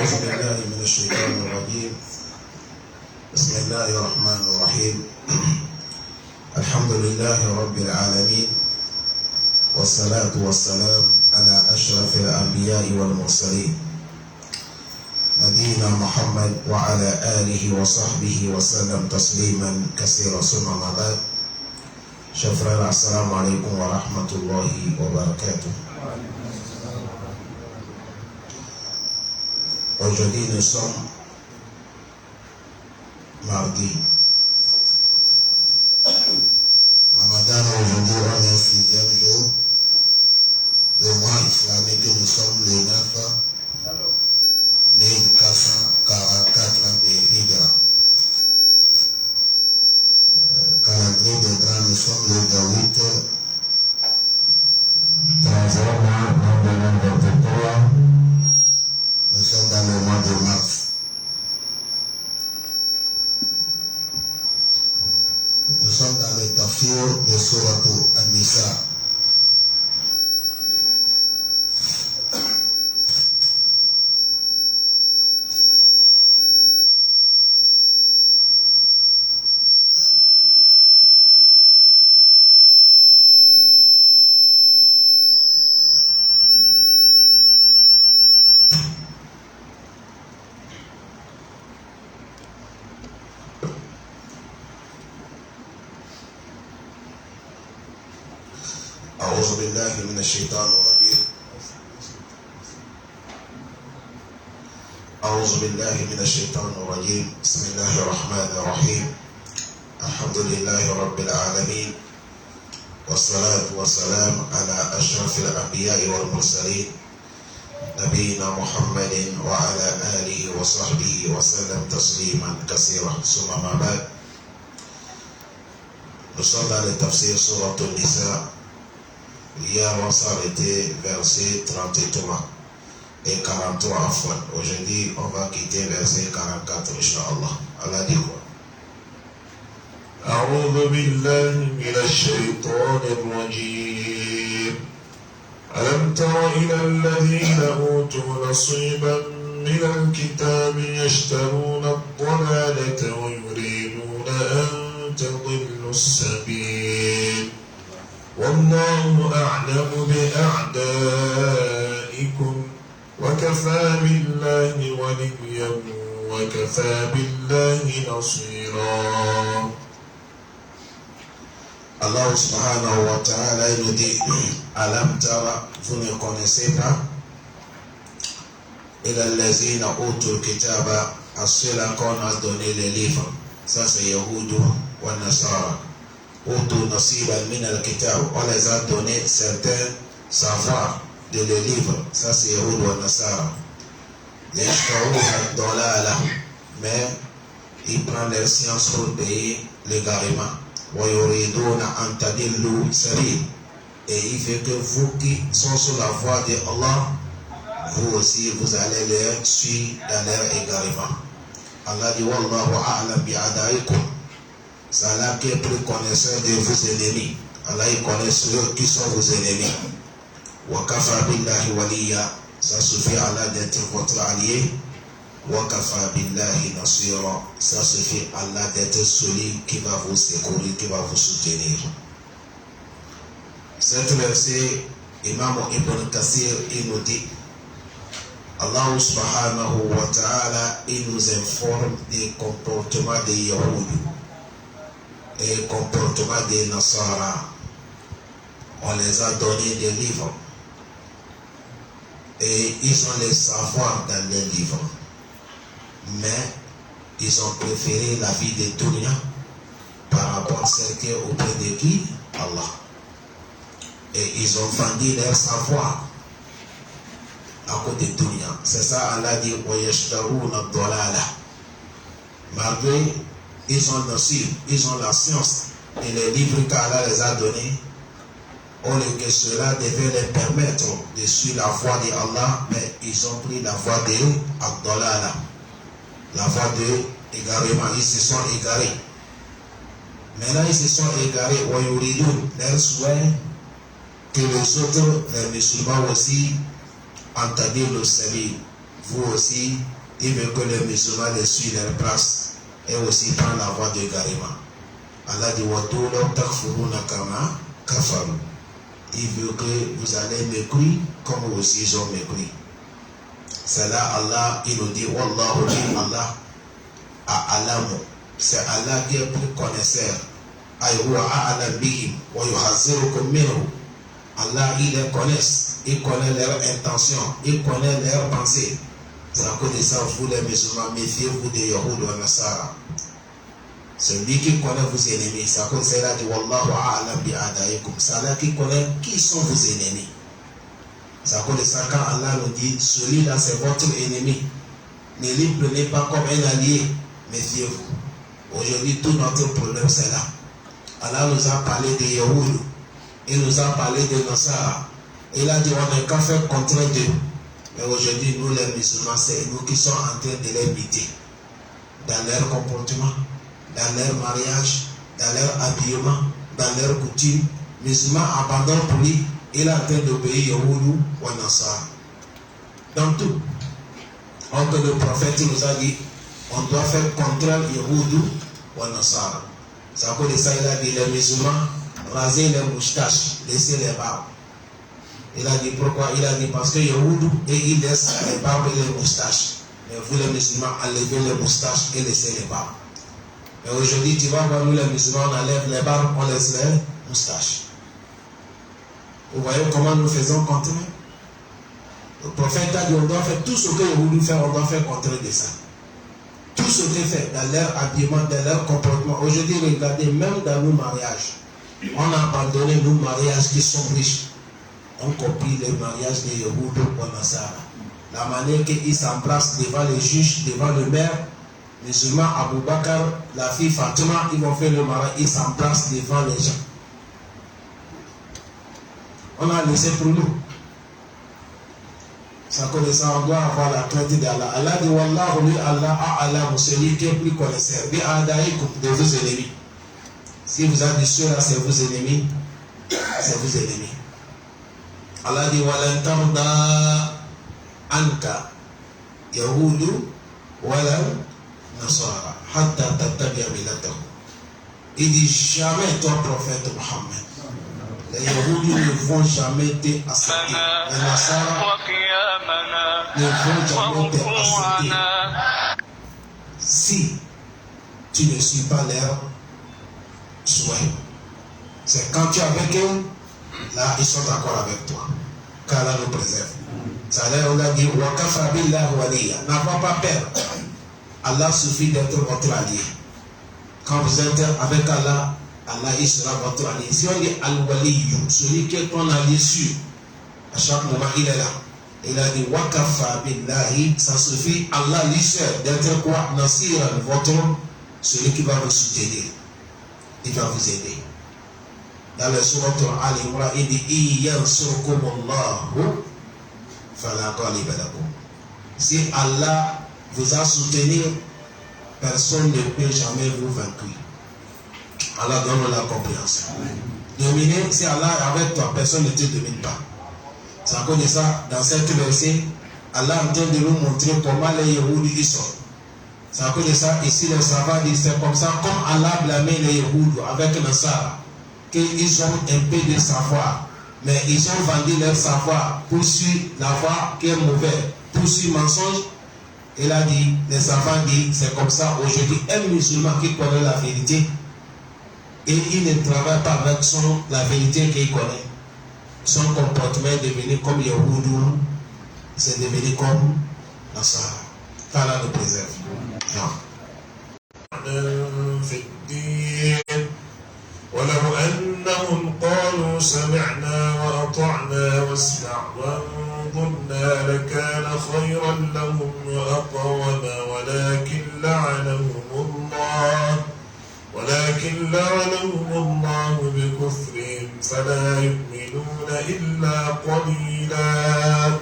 أعوذ بالله من الشيطان الرجيم. بسم الله الرحمن الرحيم. الحمد لله رب العالمين، والصلاة والسلام على أشرف الأنبياء والمرسلين نبينا محمد وعلى آله وصحبه وسلم تسليما كثيرا. ثم ما بعد، شكرا. السلام عليكم ورحمة الله وبركاته. Aujourd'hui nous sommes mardi. Ramadan aujourd'hui on est 6e jour. Le mois islamique que nous sommes le 9 1444 de Hijra. Calendrier de Grand, nous sommes le 8 3e mois 2023. Nous sommes dans le mois de mars. Nous sommes dans le tafsir de Sourate An-Nisa. أعوذ بالله من الشيطان الرجيم. أعوذ بالله من الشيطان الرجيم. بسم الله الرحمن الرحيم. الحمد لله رب العالمين، والصلاة والسلام على أشرف الأنبياء والمرسلين نبينا محمد وعلى آله وصحبه وسلم تسليما كثيرا. ثم ما بعد، nous sommes dans le tafsir Sourate An-Nisa. Hier, on s'arrêtait verset 33 et 43 à fond. Aujourd'hui, on va quitter verset 44, Inch'Allah. Allah dit quoi? أعوذ بالله من الشيطان الرجيم. ألم تر إلى الذين أوتوا نصيبا من الكتاب يشترون الضلالة ويريدون أن تضلوا السبيل والله أعلم بأعدائكم وكفى بالله وليا وكفى بالله نصيرا. Allah subhanahu wa ta'ala nous dit: Alam tara, vous ne connaissez pas, ila allazina utul kitaba, à ceux-là qu'on a donné les livres. Ça c'est Yahoud wa Nasara. Utul nasiba min al-kitab, on les a donné certains savoirs de les livres. Ça c'est Yahoud wa Nasara. Yashtarouha dalala, mais ils prennent leur science pour payer l'égarement. Wa yuriduna an tadillu sabil, et il fait que vous qui sont sur la voie de Allah, vous aussi vous allez les suivre dans leur égarement. Allah dit: Wallahu a'lam bi a'daikum. C'est Allah qui est plus connaisseur de vos ennemis. Allah il connaît ceux qui sont vos ennemis. Wa kafa billahi waliya, ça suffit Allah d'être votre allié. Wa kafa billahi nasira, ça suffit Allah d'être celui qui va vous secourir, qui va vous soutenir. Cet verset, Imam Ibn Kathir, il nous dit, Allah subhanahu wa ta'ala, il nous informe des comportements des Yahoud et des comportements des Nasara. On les a donné des livres et ils ont les savoirs dans les livres, mais ils ont préféré la vie de dunya par rapport à celle qui est auprès de qui? Allah. Et ils ont vendu leur savoir à côté de dunya. C'est ça Allah dit: وَيَشْتَرُونَ الضَّلَالَةَ. Malgré ils ont le cible, ils ont la science et les livres qu'Allah les a donnés, au lieu que cela devait les permettre de suivre la voie de Allah, mais ils ont pris la voie de Abdallah, la voie de égarement. Ils se sont égarés. Maintenant, ils se sont égarés. Leur souhait que les autres, les musulmans aussi, entendent le salut, vous aussi, il veut que les musulmans les suivent leur place et aussi prennent la voie de Garima. Allah dit il veut que vous allez mécris comme aussi ils ont mépris. C'est là Allah, il nous dit Wallahu Allah a'lamu. C'est Allah qui est plus connaisseur. Allah, il les connaît. Il connaît leurs intentions. Il connaît leurs pensées. C'est à cause de ça, vous les musulmans, méfiez-vous de Yahoud ou Nasara. Celui qui connaît vos ennemis, c'est à cause de ça, dit Wallahu a'lam bi a'daikum. C'est Allah qui connaît qui sont vos ennemis. C'est à cause de ça, quand Allah nous dit, celui-là c'est votre ennemi, ne lui prenez pas comme un allié, méfiez-vous. Aujourd'hui, tout notre problème c'est là. Allah nous a parlé de Yahoud, il nous a parlé de Nasara. Il a dit on n'est qu'à faire contre Dieu. Mais aujourd'hui, nous les musulmans, c'est nous qui sommes en train de les imiter dans leur comportement, dans leur mariage, dans leur habillement, dans leurs coutumes. Musulmans abandonnent pour lui, il est en train d'obéir Yahoud ou Nasara. Dans tout. Donc le prophète nous a dit on doit faire contre Yahoud ou Nasara. C'est à cause de ça il a dit les musulmans, rasez les moustaches, laissez les barbes. Il a dit pourquoi? Il a dit parce que Yahoud et il laisse les barbes et les moustaches. Mais vous les musulmans, enlevez les moustaches et laissez les barbes. Mais aujourd'hui, tu vas voir, nous les musulmans, on enlève les barbes, on laisse les moustaches. Vous voyez comment nous faisons contre eux? Le prophète a dit on doit faire tout ce que Yahoud fait, on doit faire contre de ça. Tout ce qu'ils font dans leur habillement, dans leur comportement. Aujourd'hui, regardez, même dans nos mariages, on a abandonné nos mariages qui sont riches. On copie les mariages de Yahoud ou Nasara. La manière qu'ils s'embrassent devant les juges, devant le maire, musulman Abou Bakar, la fille Fatima, ils vont faire le mariage, ils s'embrassent devant les gens. On a laissé pour nous. Ça connaît ça, on doit avoir la crainte d'Allah. Allah dit Wallahu li Allah a'lamu, celui qui est plus connaisseur. Bi a'daikum, de vos ennemis. Si vous avez dit ceux-là, c'est vos ennemis, c'est vos ennemis. Allah dit walan tarda anka yahudu walan nasara hatta tattabi'a millatahu. Il dit jamais toi prophète Mohammed, les yahoudis ne vont jamais t'accepter, les nasara ne vont jamais t'accepter si tu ne suis pas leur souhait. C'est quand tu es avec eux, là ils sont d'accord avec toi. Qu'Allah nous préserve. Ça on a dit Wakafa billah waliya. N'avons pas peur. Allah suffit d'être votre allié. Quand vous êtes avec Allah, Allah il sera votre allié. Si on dit al-waliyu, celui qui est ton allié sûr, à chaque moment il est là. Il a dit Wakafa billahi, ça suffit. Allah lui seul d'être quoi? Nasira, votre celui qui va vous soutenir. Il va vous aider. Dans le sourate Al-Imran, il dit si Allah vous a soutenu, personne ne peut jamais vous vaincre. Allah donne la compréhension. Dominer, si Allah est avec toi, personne ne te domine pas. C'est à cause de ça, dans cette verset, Allah est en train de nous montrer comment les Yahoud ils sont. C'est à cause de ça, ici les savants disent c'est comme ça, comme Allah blâmait les Yahoud avec Nasara. Qu'ils ont un peu de savoir, mais ils ont vendu leur savoir pour suivre la voie qui est mauvaise, pour suivre le mensonge. Il a dit, les savants disent, c'est comme ça aujourd'hui, un musulman qui connaît la vérité et il ne travaille pas avec la vérité qu'il connaît. Son comportement est devenu comme Yahoud, c'est devenu comme Nasara. Qu'Allah nous préserve. ولو أنهم قالوا سمعنا وأطعنا واسمع وانظرنا لكان خيرا لهم وأقوم ولكن لعنهم الله بكفرهم فلا يؤمنون إلا قليلا.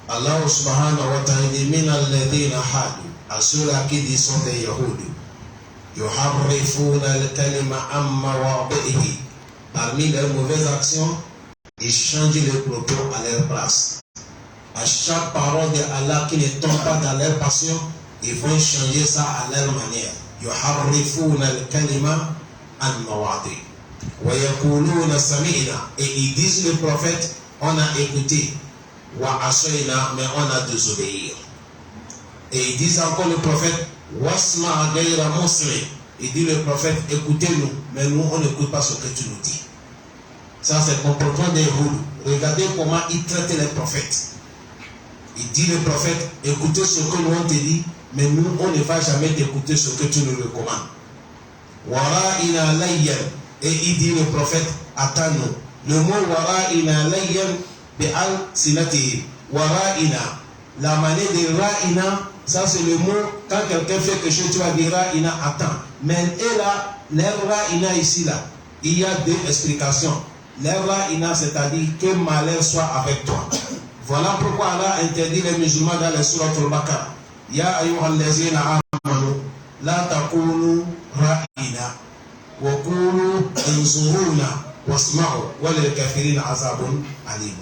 Allah subhanahu wa ta'ala dit min alladhina hadu, à ceux-là qui sont des Yahoudis. Yuharrifuna al-kalima amma wadihi. Parmi leurs mauvaises actions, ils changent les propos à leur place. à chaque parole d'Allah qui ne tombe pas dans leur passion, ils vont changer ça à leur manière. يحرفون الكلمة عن مواضعه ويقولون سمعنا, et ils disent le prophète, on a écouté, وعصينا, mais on a désobéi. Et ils disent encore le prophète, wasma ghayra muslim, il dit le prophète, écoutez-nous, mais nous on n'écoute pas ce que tu nous dis. Ça c'est le comportement des Yahoud. Regardez comment ils traitent les prophètes. Il dit le prophète, écoutez ce que nous on te dit, mais nous on ne va jamais t'écouter ce que tu nous recommandes. Wara'ina layyan, et il dit le prophète, attends-nous. Le mot wara'ina layyan bi'al sinati. Wara'ina, la manière de ra'ina, ça c'est le mot, quand quelqu'un fait quelque chose, tu vas dire ra'ina, attends. Mais et là, l'air ra'ina ici là, il y a deux explications. L'air ra'ina, c'est-à-dire que malheur soit avec toi. Voilà pourquoi Allah interdit les musulmans dans les sourates al-Baqarah. Ya ayyuhallazina amanu la taqulu ra'ina wa qulu anzuruna wasma'u wa lil kafirina azabun alim.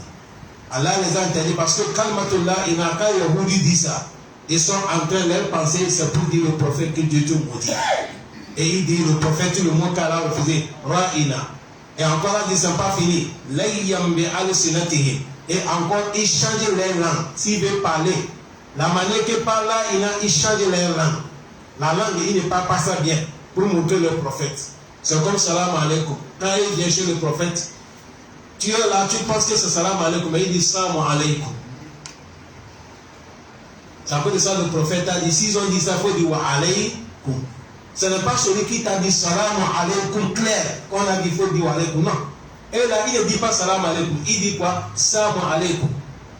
Allah les a interdits parce que kalmatullah inaka yahudi dit ça. Ils sont en train de leur penser, c'est pour dire le prophète que Dieu te maudit. Et il dit le prophète, le mot qu'Allah refusait, ra'ina. Et encore là, ils ne sont pas finis. Layyam bi al-sinatihim. Et encore, il change les langues. S'il veut parler, la manière qu'il parle là, il change les langues. La langue, il ne parle pas ça bien pour montrer le prophète. C'est comme salam alaikum. Quand il vient chez le prophète, tu es là, tu penses que c'est salam alaikum, mais il dit salam alaikum. C'est à cause de ça le prophète a dit, s'ils ont dit ça, il faut dire wa alaikum. Ce n'est pas celui qui t'a dit salam alaikum clair, qu'on a dit il faut dire wa alaikum, non. Et là, il ne dit pas salam alaikum, il dit quoi? Salam alaikum.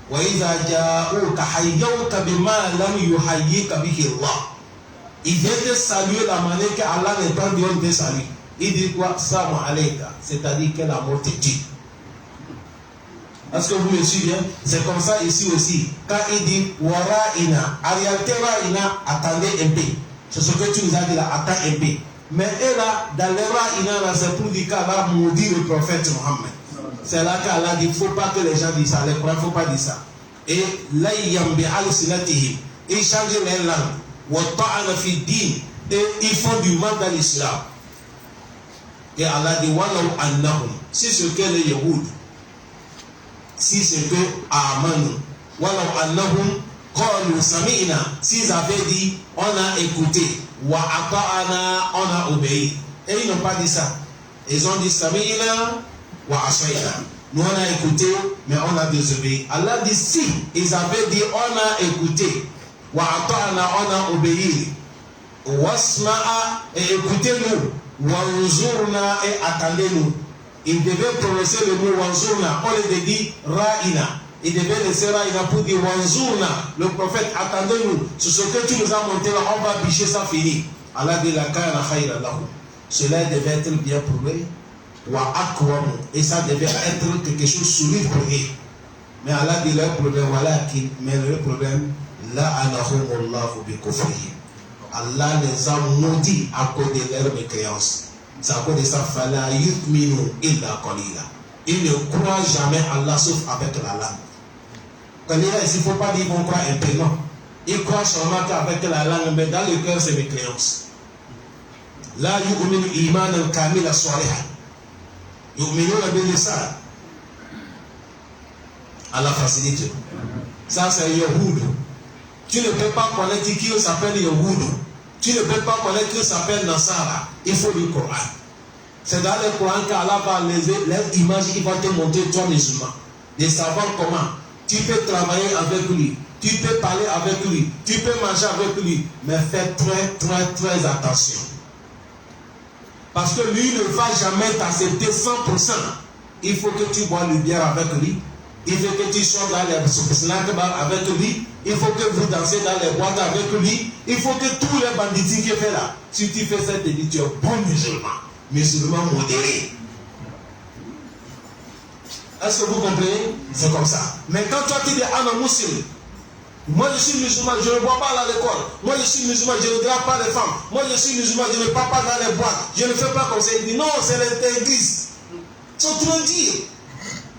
Wa iza ja'uka hayyawka bima lam yuhayyika bihi Allah. Il vient te saluer la manière qu'Allah n'est pas dit on te salue. Il dit quoi? Salam alaikum. C'est-à-dire que la mort te tue. Est-ce que vous me suivez? C'est comme ça ici aussi. Quand il dit wara'ina, en réalité ra'ina, attendez un peu. C'est ce que tu nous as dit là, attends un peu. Mais et là, dans le ra'ina, c'est pour dire qu'Allah maudit le prophète Mohammed. C'est là qu'Allah dit, il ne faut pas que les gens disent ça. Les croyants, il ne faut pas dire ça. Et là, il y a al-sinatihim. Ils changent les langues. Wa ta'ana fi din. Et ils font du mal dans l'islam. Et Allah dit, walau annahum. Si ce que les Yahoud, si ce que amanu, walau annahum qalu sami'na. S'ils avaient dit, on a écouté. Wa ata'ana, on a obéi. Et ils n'ont pas dit ça. Ils ont dit sami'na wa asayna. Nous on a écouté, mais on a désobéi. Allah dit si ils avaient dit on a écouté, wa ata'ana, on a obéi, wasma'a, et écoutez-nous, wanzurna, et attendez-nous. Ils devaient prononcer le mot wanzurna, on les dit ra'ina. Ils devaient laisser ra'ina pour dire wanzurna. Le prophète, attendez-nous. Sur ce que tu nous as monté là, on va bicher ça fini. Allah dit la kana khayra lahum. Cela devait être bien pour eux. Et ça devait être quelque chose de solide pour eux. Mais Allah dit leur problème, voilà, mais le problème, la anahumullahu bi kufrihim. Allah les a maudits à cause de leur mécréance. C'est à cause de ça, fala yu'minu illa qalila. Ils ne croient jamais Allah sauf avec la langue. Qalila, il ne faut pas dire qu'on croit un peu, non. Ils croient seulement qu'avec la langue, mais dans le cœur, c'est mécréance. La yu'minu imanan kamila salihan. Yu'minuna bil-lisan. Allah facilite. Ça c'est Yahoud. Tu ne peux pas connaître qui s'appelle Yahoud. Tu ne peux pas connaître qui s'appelle Nasara. Il faut le Coran. C'est dans le Coran qu'Allah va lever les images, il va te montrer toi musulman. De savoir comment. Tu peux travailler avec lui. Tu peux parler avec lui. Tu peux manger avec lui. Mais fais très attention. Parce que lui ne va jamais t'accepter 100%. Il faut que tu bois le bière avec lui. Il faut que tu sois dans les snack bars avec lui. Il faut que vous dansez dans les boîtes avec lui. Il faut que tous les bandits qui fait là, si tu fais cette étude, tu es bon musulman. Musulman modéré. Est-ce que vous comprenez? C'est comme ça. Mais quand toi tu dis un musulman, moi je suis musulman, je ne bois pas à l'école. Moi je suis musulman, je ne drape pas les femmes. Moi je suis musulman, je ne pars pas dans les boîtes. Je ne fais pas comme ça. Il dit non, c'est l'intégrisme. Ils sont trop durs.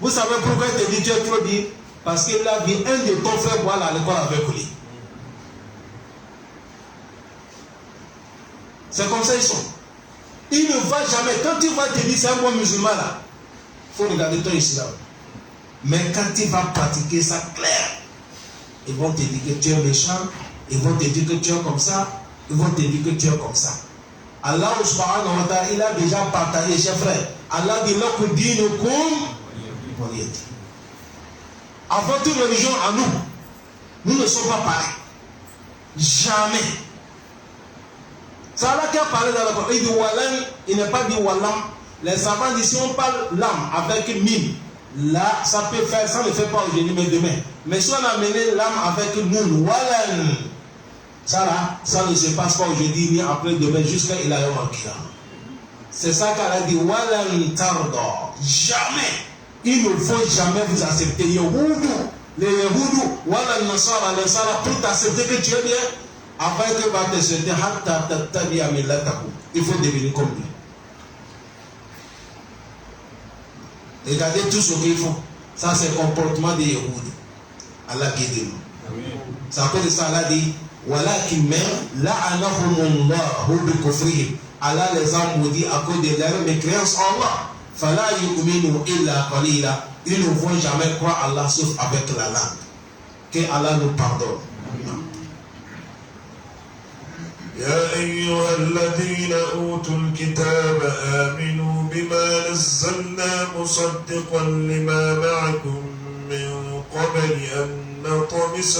Vous savez pourquoi il te dit tu es trop dur? Parce qu'il a vu un de ton frère boire l'alcool avec lui. C'est comme ça ils sont. Il ne va jamais, quand tu vas te dire c'est un bon musulman là, il faut regarder ton islam. Mais quand tu vas pratiquer ça clair, ils vont te dire que tu es méchant, ils vont te dire que tu es comme ça, ils vont te dire que tu es comme ça. Allah subhanahu wa ta'ala, il a déjà partagé, chers frères. Allah dit lakum dinukum waliyad. Avant toute religion à nous ne sommes pas pareils. Jamais. C'est Allah qui a parlé dans le Coran. Il dit walam, il n'est pas dit walam. Les savants disent si on parle l'âme avec mime, là ça peut faire, ça ne fait pas aujourd'hui mais demain. Mais si on a mené l'âme avec nun, walam, ça là, ça ne se passe pas aujourd'hui ni après demain jusqu'à il a eu un kiyama. C'est ça qu'Allah dit walam tarda. Jamais. Il ne faut jamais vous accepter. Les Yahoudou, walam nasara, les Sara, pour t'accepter que tu es bien. Avant que va te souhaiter, il faut devenir comme lui. Regardez tout ce qu'ils font. Ça, c'est le comportement des Yahoud. Allah guide-nous. C'est à cause de ça, Allah dit Allah les a maudits à cause de leur mécréance en Allah. Ils ne vont jamais croire Allah sauf avec la langue. Que Allah nous pardonne. يا أيها الذين أوتوا الكتاب آمنوا بما نزلنا مصدقا لما معكم من قبل أن نطمس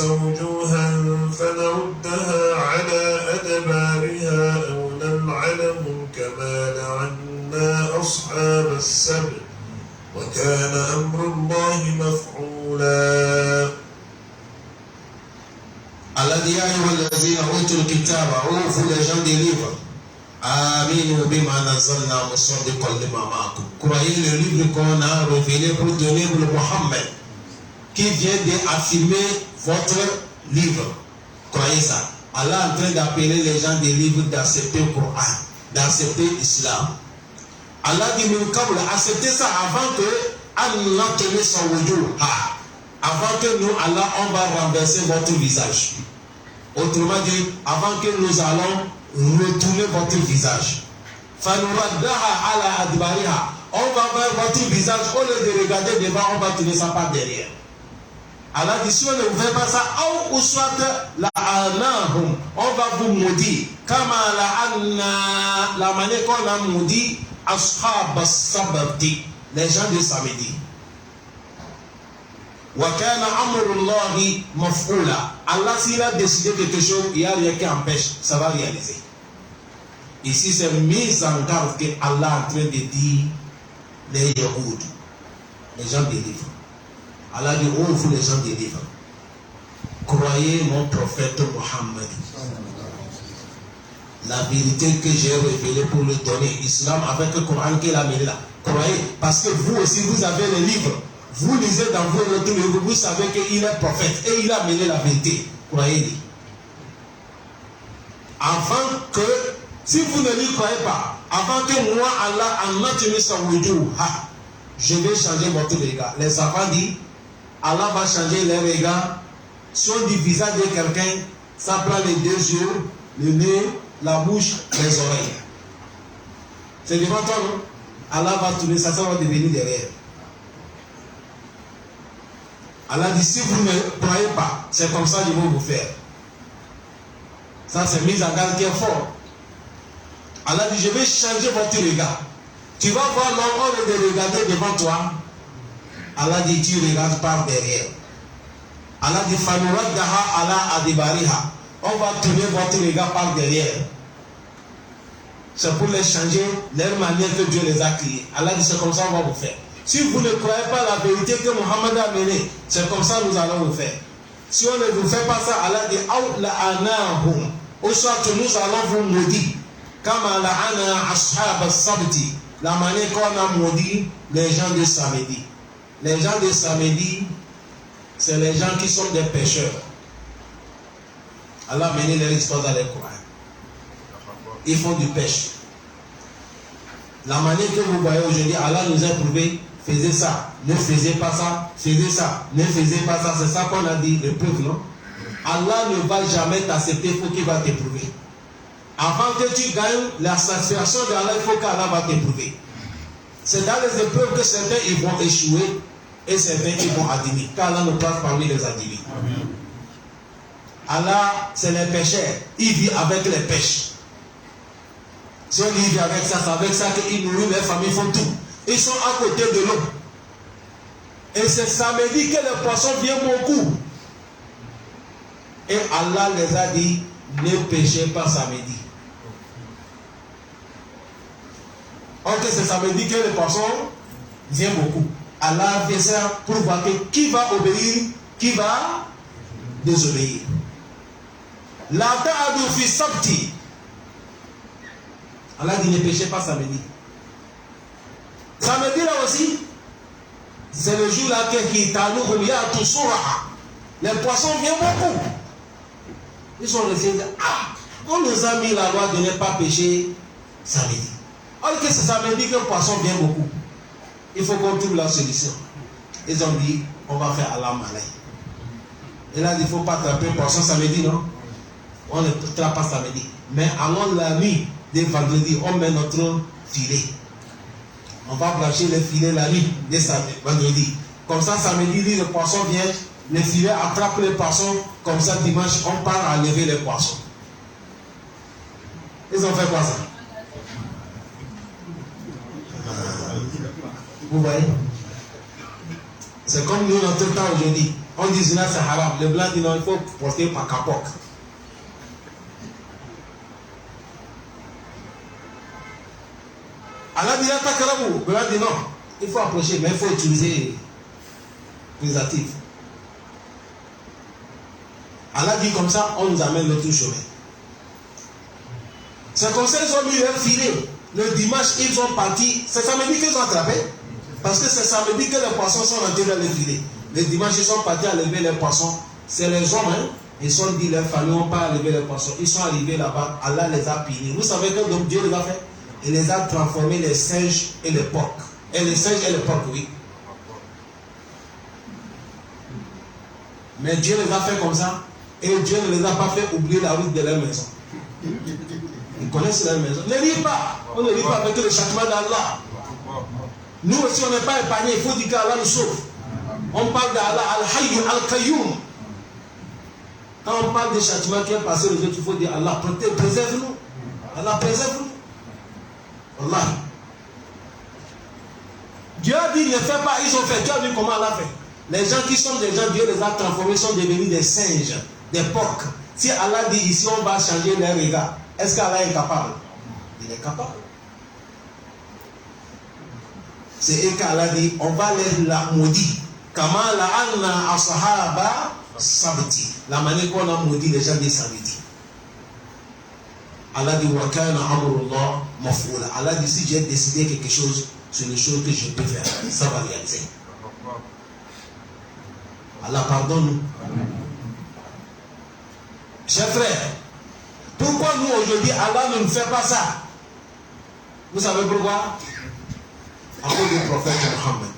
وجوها فنردها على أدبارها أو نلعنهم كما لعنا أصحاب السبت وكان أمر الله مفعولا. Allah dit ayyuhallazina utul kitaba, vous les gens des livres, aminu bima nazzalna musaddiqan lima ma'akum. Croyez le livre qu'on a révélé pour donner le Mohammed qui vient d'affirmer votre livre. Croyez ça. Allah est en train d'appeler les gens des livres d'accepter le Coran, d'accepter l'islam. Allah dit min qabl, acceptez ça avant que Allah tenait son wujuh. Avant que nous, Allah, on va renverser votre visage. Autrement dit, avant que nous allons retourner votre visage. Fanuraddaha ala adbariha. On va voir votre visage, au lieu de regarder devant, on va tourner ça par derrière. Allah dit, si on ne fait pas ça, ou soit la'anahum, on va vous maudire. Kama la'anna, la manière qu'on a maudit, ashab as-sabti, les gens de samedi. وَكَانَ أَمْرُ اللَّهِ مَفْعُولًا. Allah, s'il a décidé quelque chose, il n'y a rien qui empêche, ça va réaliser. Ici, c'est mise en garde que Allah est en train de dire les Yahoud, les gens des livres. Allah dit, oh, vous les gens des livres, croyez mon prophète Mohammed. La vérité que j'ai révélée pour le donner, l'islam avec le Coran qu'il a mis là. Croyez, parce que vous aussi, vous avez les livres. Vous lisez dans votre livre, vous savez qu'il est prophète et il a mené la vérité. Croyez-lui. Avant que, si vous ne lui croyez pas, avant que moi, Allah, en maintenu son wujuh, je vais changer votre regard. Les savants disent, Allah va changer les regards. Si on dit visage de quelqu'un, ça prend les deux yeux, le nez, la bouche, les oreilles. C'est devant toi, non? Allah va tourner, ça va devenir derrière. Allah dit, si vous ne croyez pas, c'est comme ça que je vais vous faire. Ça, c'est mise en garde qui est fort. Allah dit, je vais changer votre regard. Tu vas voir l'homme, au lieu de regarder devant toi. Allah dit, tu regardes par derrière. Allah dit, fanuraddaha ala adibariha. On va tourner votre regard par derrière. C'est pour les changer, leur manière que Dieu les a créés. Allah dit, c'est comme ça qu'on va vous faire. Si vous ne croyez pas la vérité que Mohammed a menée, c'est comme ça que nous allons vous faire. Si on ne vous fait pas ça, Allah dit, ou soit nous allons vous maudire. Kama la'ana ashab as-sabti. La manière qu'on a maudit les gens de samedi. Les gens de samedi, c'est les gens qui sont des pécheurs. Allah a mené leur histoire dans les Coran. Ils font du pêche. La manière que vous voyez aujourd'hui, Allah nous a prouvé, faisait ça, ne faisait pas ça, faisait ça, ne faisait pas ça. C'est ça qu'on a dit, l'épreuve, non? Allah ne va jamais t'accepter, il faut qu'il va t'éprouver. Avant que tu gagnes la satisfaction d'Allah, il faut qu'Allah va t'éprouver. C'est dans les épreuves que certains ils vont échouer et certains ils vont admirer. Qu'Allah nous place parmi les admis. Allah, c'est les pécheurs. Il vit avec les pêches. Si on vit avec ça, c'est avec ça qu'ils nourrissent les familles, font tout. Ils sont à côté de l'eau. Et c'est samedi que les poissons viennent beaucoup. Et Allah les a dit, ne pêchez pas samedi. Ok, c'est samedi que les poissons viennent beaucoup. Allah fait ça pour voir que qui va obéir, qui va désobéir. La ta'adu fi sabti. Allah dit ne pêchez pas samedi. Samedi là aussi, c'est le jour là que les poissons viennent beaucoup. Ils sont restés, on nous a mis la loi de ne pas pêcher samedi. Alors que c'est samedi que le poisson vient beaucoup. Il faut qu'on trouve la solution. Ils ont dit, on va faire Allah malay. Et là, il ne faut pas attraper le poisson samedi, non? On ne trappe pas samedi. Mais avant la nuit de vendredi, on met notre filet. On va brancher le filet la nuit de vendredi. Comme ça, samedi, le poisson vient, le filet attrape les poissons. Comme ça, dimanche, on part à lever les poissons. Ils ont fait quoi ça? Vous voyez? C'est comme nous, notre temps aujourd'hui. On dit zina c'est haram. Le blanc dit non, il faut porter par capoc. Allah dit le blanc dit non. Il faut approcher, mais il faut utiliser préservatif. Allah dit comme ça, on nous amène l'autre chemin. C'est comme ça qu'ils ont mis leur filet. Le dimanche, ils sont partis. C'est samedi qu'ils ont attrapé. Parce que c'est samedi que les poissons sont rentrés dans les filets. Le dimanche, ils sont partis à lever les poissons. C'est les hommes, hein? Ils sont dit, leurs familles n'ont pas à lever les poissons. Ils sont arrivés là-bas. Allah les a punis. Vous savez que donc Dieu les a fait? Il les a transformés les singes et les porcs. Et les singes et les porcs, oui. Mais Dieu les a fait comme ça. Et Dieu ne les a pas fait oublier la route de leur maison. Ils connaissent leur maison. Ne lis pas. On ne lit pas avec le châtiment d'Allah. Nous aussi, on n'est pas épargnés. Il faut dire qu'Allah nous sauve. On parle d'Allah Al-Hayy Al-Qayyum. Quand on parle des châtiments qui est passé les autres, il faut dire Allah, préserve-nous. Allah, préserve-nous. Allah. Dieu a dit, ne fais pas, ils ont fait. Dieu a dit comment Allah fait. Les gens qui sont des gens, Dieu les a transformés, sont devenus des singes, des porcs. Si Allah dit ici, on va changer leur regard, est-ce qu'Allah est capable? Il est capable. C'est eux qu'Allah dit, on va les la maudire. Kama la'anna ashaba sabti. La manière qu'on a maudit les gens des samedis. Allah dit, wa kana amrullah maf'ula. Allah dit, si j'ai décidé quelque chose, c'est une chose que je peux faire. Ça va réaliser. Allah pardonne-nous. Chers frères, pourquoi nous aujourd'hui, Allah ne nous fait pas ça? Vous savez pourquoi? À cause du prophète Mohammed.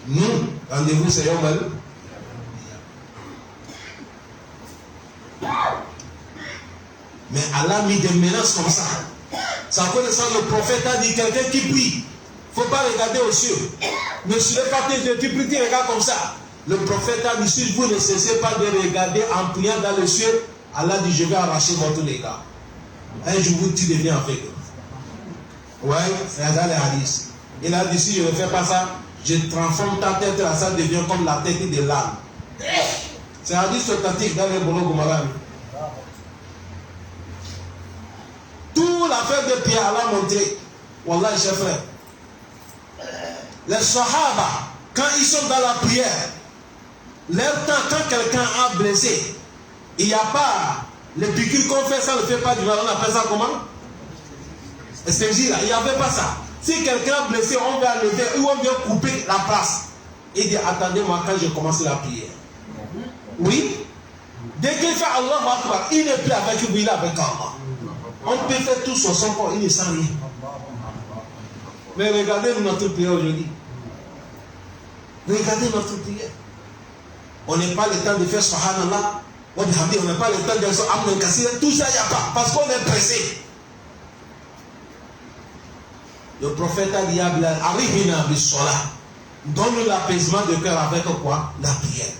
Nous, rendez-vous, c'est Yom Al. Mais Allah a mis des menaces comme ça. C'est à cause de ça le prophète a dit quelqu'un qui prie. Il ne faut pas regarder aux cieux. Ne soulève pas tes yeux, tu pries, tu regardes comme ça. Le prophète a dit, si vous ne cessez pas de regarder en priant dans les cieux, Allah dit, je vais arracher votre regard. Un jour, tu deviens aveugle. Ouais, c'est dans les hadiths. Il a dit, si je ne fais pas ça, je transforme ta tête là, ça devient comme la tête de l'âne. C'est un hadith authentique dans les Bolo Gomarami. Tout l'affaire de Pierre, Allah a montré. Wallah, chers frères. Les Sahaba, quand ils sont dans la prière, leur temps, quand quelqu'un a blessé, il n'y a pas les piqûres qu'on fait, ça ne fait pas du mal. On appelle ça comment? C'est là, il n'y avait pas ça. Si quelqu'un a blessé, on va lever ou on vient couper la place. Il dit, attendez-moi quand je commence la prière. Oui. Dès qu'il fait Allah Akbar, il n'est plus avec vous, il est avec Allah. On peut faire tout sur son corps, il ne sent rien. Mais regardez notre prière aujourd'hui. Regardez notre prière. On n'est pas le temps de faire Subhanallah. On n'a pas le temps de faire Amen Kassir. Tout ça, il n'y a pas. Parce qu'on est pressé. Le prophète a dit à Bilal, Arrivina bis-salah. Donne l'apaisement de cœur avec quoi? La prière.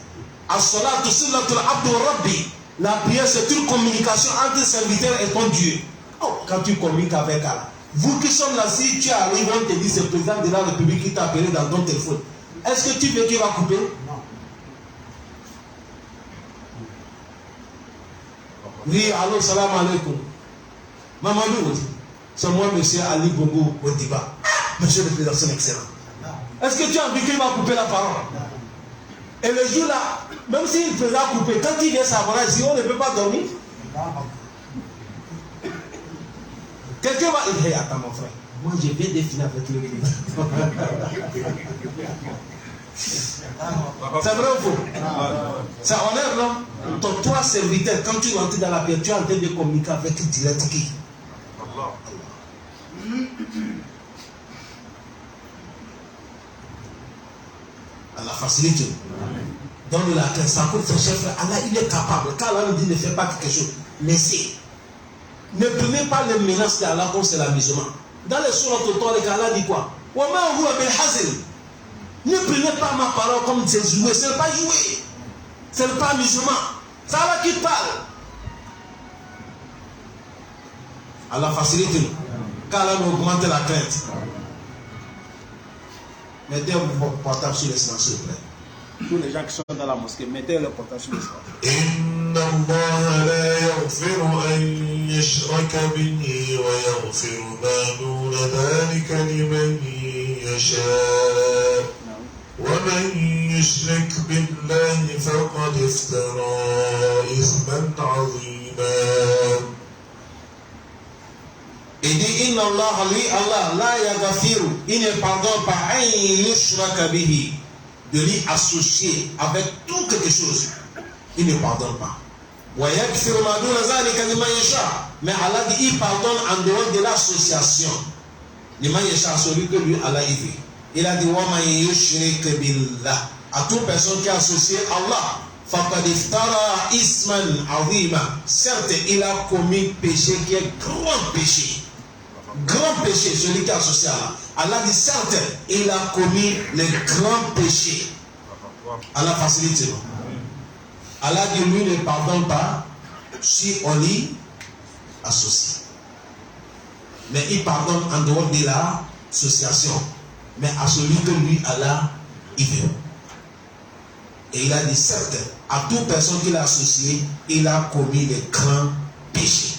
As-salat silatul abdu rabbi. La prière, c'est une communication entre serviteur et ton Dieu. Oh, quand tu communiques avec Allah. Vous qui sommes là, si tu arrives, on te dit c'est le président de la République qui t'a appelé dans ton téléphone. Est-ce que tu veux qu'il va couper? Non. Oui, allô, salam alaikum. Mamadou, c'est moi, monsieur Ali Bongo Odiba. Monsieur le président, c'est excellent. Est-ce que tu as envie qu'il va couper la parole? Et le jour là, même s'il faisait couper, quand il vient savoir ici, on ne peut pas dormir. Quelqu'un va dire, hey, attends mon frère, moi je viens de finir avec le président. C'est vrai ou faux? Ça honnête, non? Ton toi serviteur, quand tu rentres dans la paix, tu es en train de communiquer avec direct qui? Allah facilite. Donne la clé, ça coûte son chef. Allah, il est capable. Quand Allah nous dit ne fais pas quelque chose, laissez. Ne prenez pas les menaces d'Allah comme c'est la musulman. Dans les sourates autres, Allah dit quoi? Ne prenez pas ma parole comme c'est joué. Ce n'est pas joué. Ce n'est pas musulman. C'est Allah qui parle. Allah facilite nous. Quand Allah nous augmente la crainte. Mettez vos portables sur les silences, s'il vous plaît. Tous les gens qui sont dans la mosquée, mettez le portable sur les silences. إن الله لا يغفر أن يشرك به ويغفر ما دون ذلك لمن يشاء ومن يشرك بالله فقد افترى إثما عظيما. Il dit Inna Allah, lui Allah, la yagafiru, il ne pardonne pas un yushraka bihi, de lui associer avec tout quelque chose. Il ne pardonne pas. Wa yagfiru ma duna zalika liman yasha. Mais Allah dit il pardonne en dehors de l'association. Liman yasha, celui que lui Allah y veut. Il a dit wa man yushrik billah. À toute personne qui a associé Allah, faqad iftara isman azima. Certes, il a commis péché qui est grand péché. Grand péché, celui qui est associé à Allah. Allah dit certes, il a commis le grand péché. Allah facilite. Allah dit lui ne pardonne pas si on y associe. Mais il pardonne en dehors de l'association. Mais à celui que lui, Allah, il veut. Et il a dit certes, à toute personne qu'il a associé, il a commis le grand péché.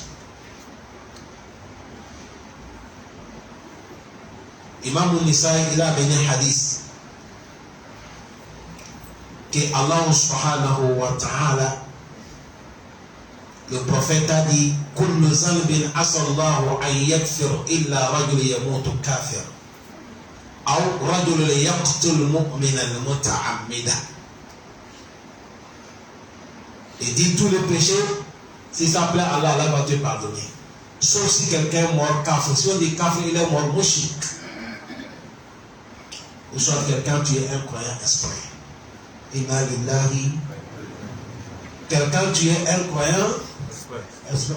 Imam Nisaï, il a amené un hadith que Allah subhanahu wa ta'ala, le prophète a dit kullu zanbin asallahu an yakfir illa rajul yamutu kafir aw rajul yaqtul mu'minan muta'ammida. Il dit tous les péchés, si ça plaît Allah, Allah va te pardonner. Sauf si quelqu'un est mort kafir. Si on dit kafir, il est mort mouchik. Ou soit quelqu'un tu es un croyant esprit. Inna lillahi. Quelqu'un tu es un croyant esprit.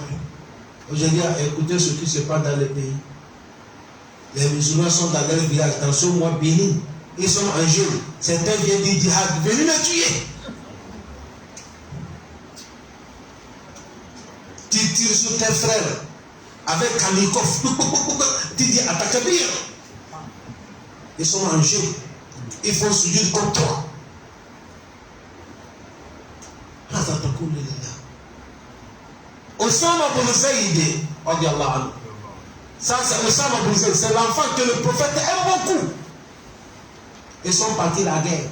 Aujourd'hui, écoutez ce qui se passe dans le pays. Les musulmans sont dans leur village, dans ce mois béni. Ils sont en jeûne. Certains viennent du djihad. Venez me tuer. Tu tires sur tes frères avec Kanikov. Tu dis attaque bien. Ils sont en jeu. Ils font sujet comme toi. Osama bin Zayd, ça c'est Osama bin Zayd, c'est l'enfant que le prophète aime beaucoup. Ils sont partis à la guerre.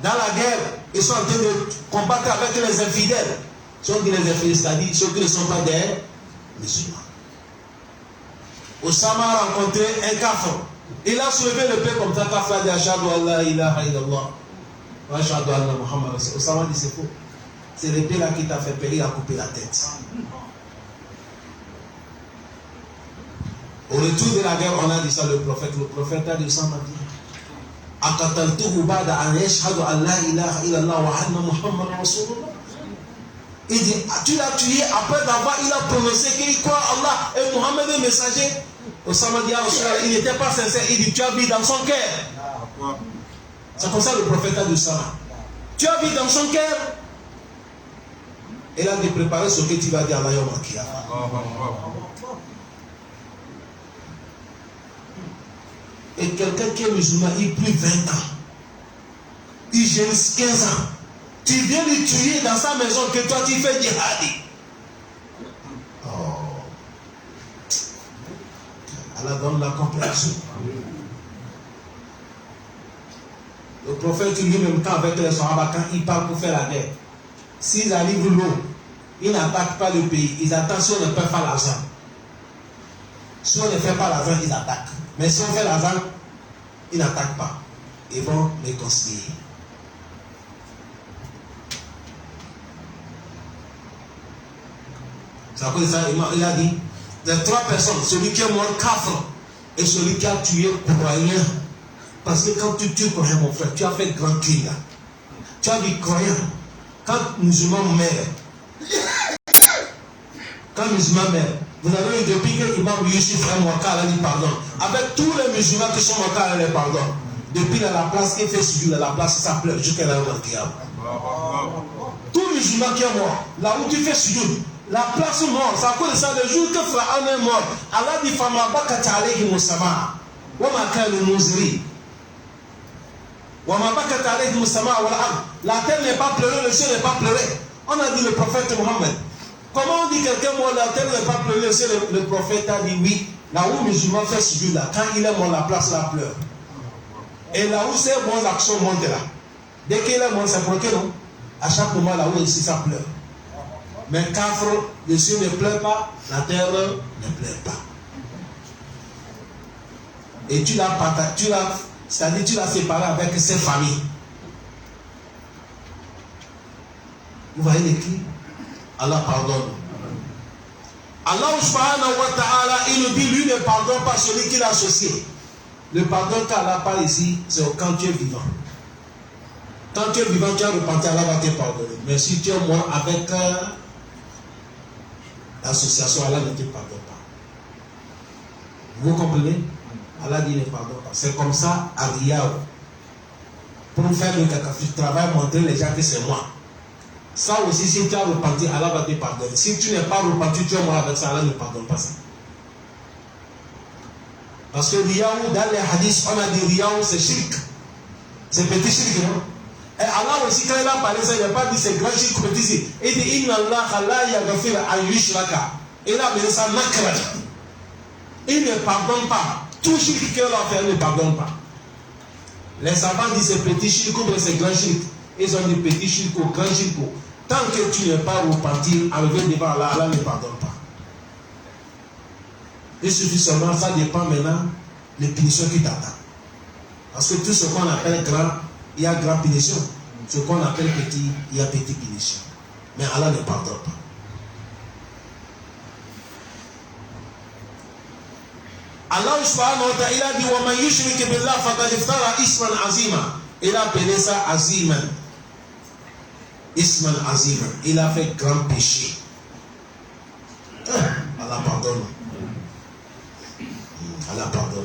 Dans la guerre, ils sont en train de combattre avec les infidèles. Ceux qui les infidèles, c'est-à-dire ceux qui ne sont pas des musulmans. Osama a rencontré un kafir. Il a soulevé le pied comme ça, kafir a dit Ashhadu an la ilaha illallah wa ashhadu anna Muhammad. Osama dit c'est faux. C'est le pied là qui t'a fait périr, il a coupé la tête. Au retour de la guerre, on a dit ça, le prophète a dit ça, m'a dit Aqataltuhu ba'da an yashhadu an la ilaha illallah wa anna Muhammadan Rasulullah. Il dit, tu l'as tué après d'avoir, il a prononcé qu'il croit Allah et Mohammed est messager. Osama dit, il n'était pas sincère, il dit, tu habites dans son cœur. C'est comme ça le prophète a dit ça. Tu habites dans son cœur. Il a dit, préparer ce que tu vas dire à Yom Kiyama. Et quelqu'un qui est musulman, il plus 20 ans. Il gêne 15 ans. Tu viens le tuer dans sa maison que toi tu fais djihadi. Oh. Allah donne la compréhension. Le prophète lui-même, quand avec les Sahaba, quand il part pour faire la guerre, s'ils arrivent l'eau, ils n'attaquent pas le pays. Ils attendent si on ne fait pas l'argent. Si on ne fait pas l'argent, ils attaquent. Mais si on fait l'argent, ils n'attaquent pas. Ils vont les concilier. C'est à cause de ça, il a dit, les trois personnes, celui qui est mort kafir et celui qui a tué croyant. Parce que quand tu tues croyant, mon frère, tu as fait grand crime là. Tu as dit croyant. Quand musulman meurt, vous avez eu depuis que l'imam Youssouf et Mouakal a dit pardon. Avec tous les musulmans qui sont morts, elle les pardonne. Depuis la place, il fait sujet la place, ça pleure jusqu'à la mort. Tout musulman qui est mort, là où tu fais sujet, la place mort, c'est à cause de ça, le jour que Pharaon est mort, Allah dit Fama Bakata alayhi Moussama, Wama Kanu Mouzri. Wama Bakata alayhi Moussama, la terre n'est pas pleurée, le ciel n'est pas pleuré. On a dit le prophète Mohammed. Comment on dit quelqu'un mort, la terre n'est pas pleurée, le prophète a dit oui. Là où le musulman fait sujet là, quand il est mort, la place la pleure. Et là où ces bonnes actions montent là, dès qu'il est mort, c'est pour que non. À chaque moment là où ici ça pleure. Mais kafir, le ciel ne pleure pas, la terre ne pleure pas. Et tu l'as c'est-à-dire tu l'as séparé avec ses familles. Vous voyez les cris? Allah pardonne. Allah subhanahu wa ta'ala, il nous dit, lui ne pardonne pas celui qui l'a associé. Le pardon qu'Allah parle ici, c'est quand tu es vivant. Quand tu es vivant, tu as repenti, Allah va te pardonner. Mais si tu es mort avec l'association, Allah ne te pardonne pas. Vous comprenez? Allah dit ne pardonne pas. C'est comme ça à Riyad. Pour faire le cacafiche, travail, montrer les gens que c'est moi. Ça aussi, si tu as repenti, Allah va te pardonner. Si tu n'es pas repenti, tu es mort avec ça, Allah ne pardonne pas ça. Parce que Riyad, dans les hadiths, on a dit Riyad, c'est shirk. C'est petit shirk, non? Et Allah aussi, quand il a parlé ça, il n'a pas dit c'est grand shirk petit. Il dit Inna Allah la yaghfir an yushraka. Il a mis ça nakra. Il ne pardonne pas. Tout shirk qu'il a fait, il ne pardonne pas. Les savants disent c'est petit shirk ou c'est grand shirk. Ils ont dit petit shirk ou grand shirk. Tant que tu n'es pas repenti, arrivé devant Allah, Allah ne pardonne pas. Il suffit seulement, ça dépend maintenant des punitions qui t'attendent. Parce que tout ce qu'on appelle grand, il y a grand punition. Ce qu'on appelle petit, il y a petit punition. Mais Allah ne pardonne pas. Allah subhanahu wa ta'ala, il a dit wa man yushrik billah faqad iftara isman azima. Il a appelé ça aziman. Isman aziman. Il a fait grand péché. Allah pardonne. Allah pardonne.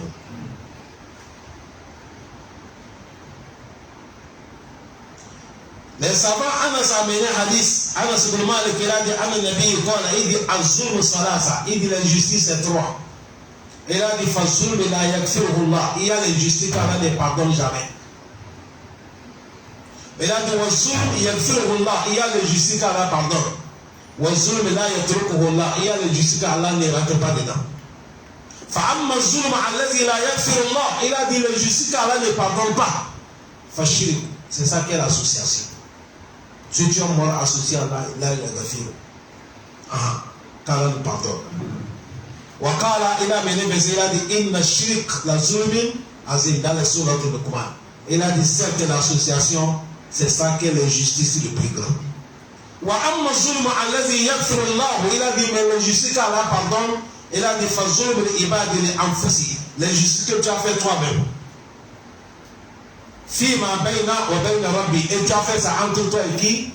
Les savants, Anas a mené hadith. Anas ibn Malik, il a dit Anas Nabi, il dit az-zulm salasa. Il dit l'injustice c'est trois. Il a dit Fazulm la yakfirullah. Il y a l'injustice qu'Allah ne pardonne jamais. Il a dit Wazulm yakfirullah. Il y a l'injustice qu'Allah pardonne. Wazulm la yatrukuhullah. Il y a l'injustice qu'Allah ne rentre pas dedans. Fa'amma zulm allazi la yakfirullah. Il a dit l'injustice qu'Allah ne pardonne pas. Fashirk. C'est ça qu'est l'association. Si tu es mort associé à Allah, il a yaghfir. qu'Allah nous pardonne. Wakala il a mené mais il a dit inna shirk la zulmin azim dans les sourates de Luqman. Il a dit certes l'association c'est ça qui est l'injustice le plus grand. Wa amma zulma allazi yaghfiru Allah, il a dit mais l'injustice qu'Allah pardonne Il a dit Fazul ibadi li anfusi, l'injustice que tu as fait toi-même. Fima bayna wa bayna rabbi, et tu as fait ça entre toi et qui?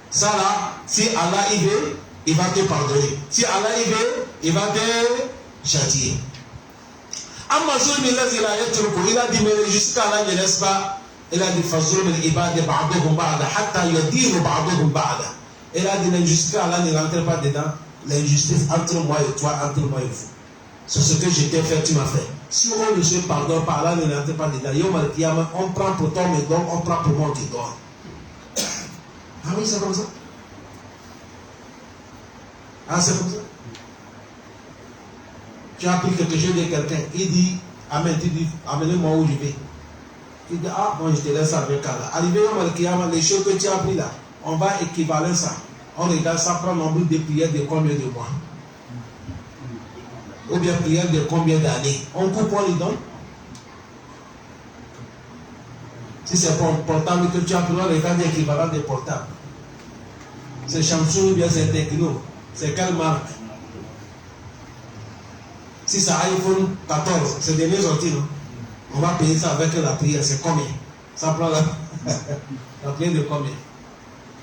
Ça là, si Allah y veut, il va te pardonner. Si Allah y veut, il va te châtier. Amazon il a dit mais jusqu'à Allah ne laisse pas. Il a dit Fazul ibadi ba'duhum ba'da hatta yadiru ba'duhum ba'da. Il a dit l'injustice Allah ne rentre pas dedans. L'injustice entre moi et toi, entre moi et vous. C'est ce que je t'ai fait, tu m'as fait. Si on ne se pardonne pas, Allah ne rentre pas dedans. On prend pour toi, mais donc on prend pour moi, on te donne. Ah oui, c'est comme ça. Ah, c'est comme ça. Tu as appris quelque chose de quelqu'un. Il dit, Amen, tu dis, amenez-moi où je vais. Il dit, ah, bon, je te laisse avec Allah. Arrivé au Malkiyama, les choses que tu as appris là, on va équivaler ça. On regarde ça, prend nombre de prières de combien de mois? Ou bien prières de combien d'années? On coupe, on les donne. Si c'est pour un portable que tu as pris, on regarde l'équivalent des portables. C'est Samsung ou bien c'est Tecno. C'est quelle marque? Si c'est iPhone 14, c'est des sorties, non? On va payer ça avec la prière, c'est combien? Ça prend la prière de combien?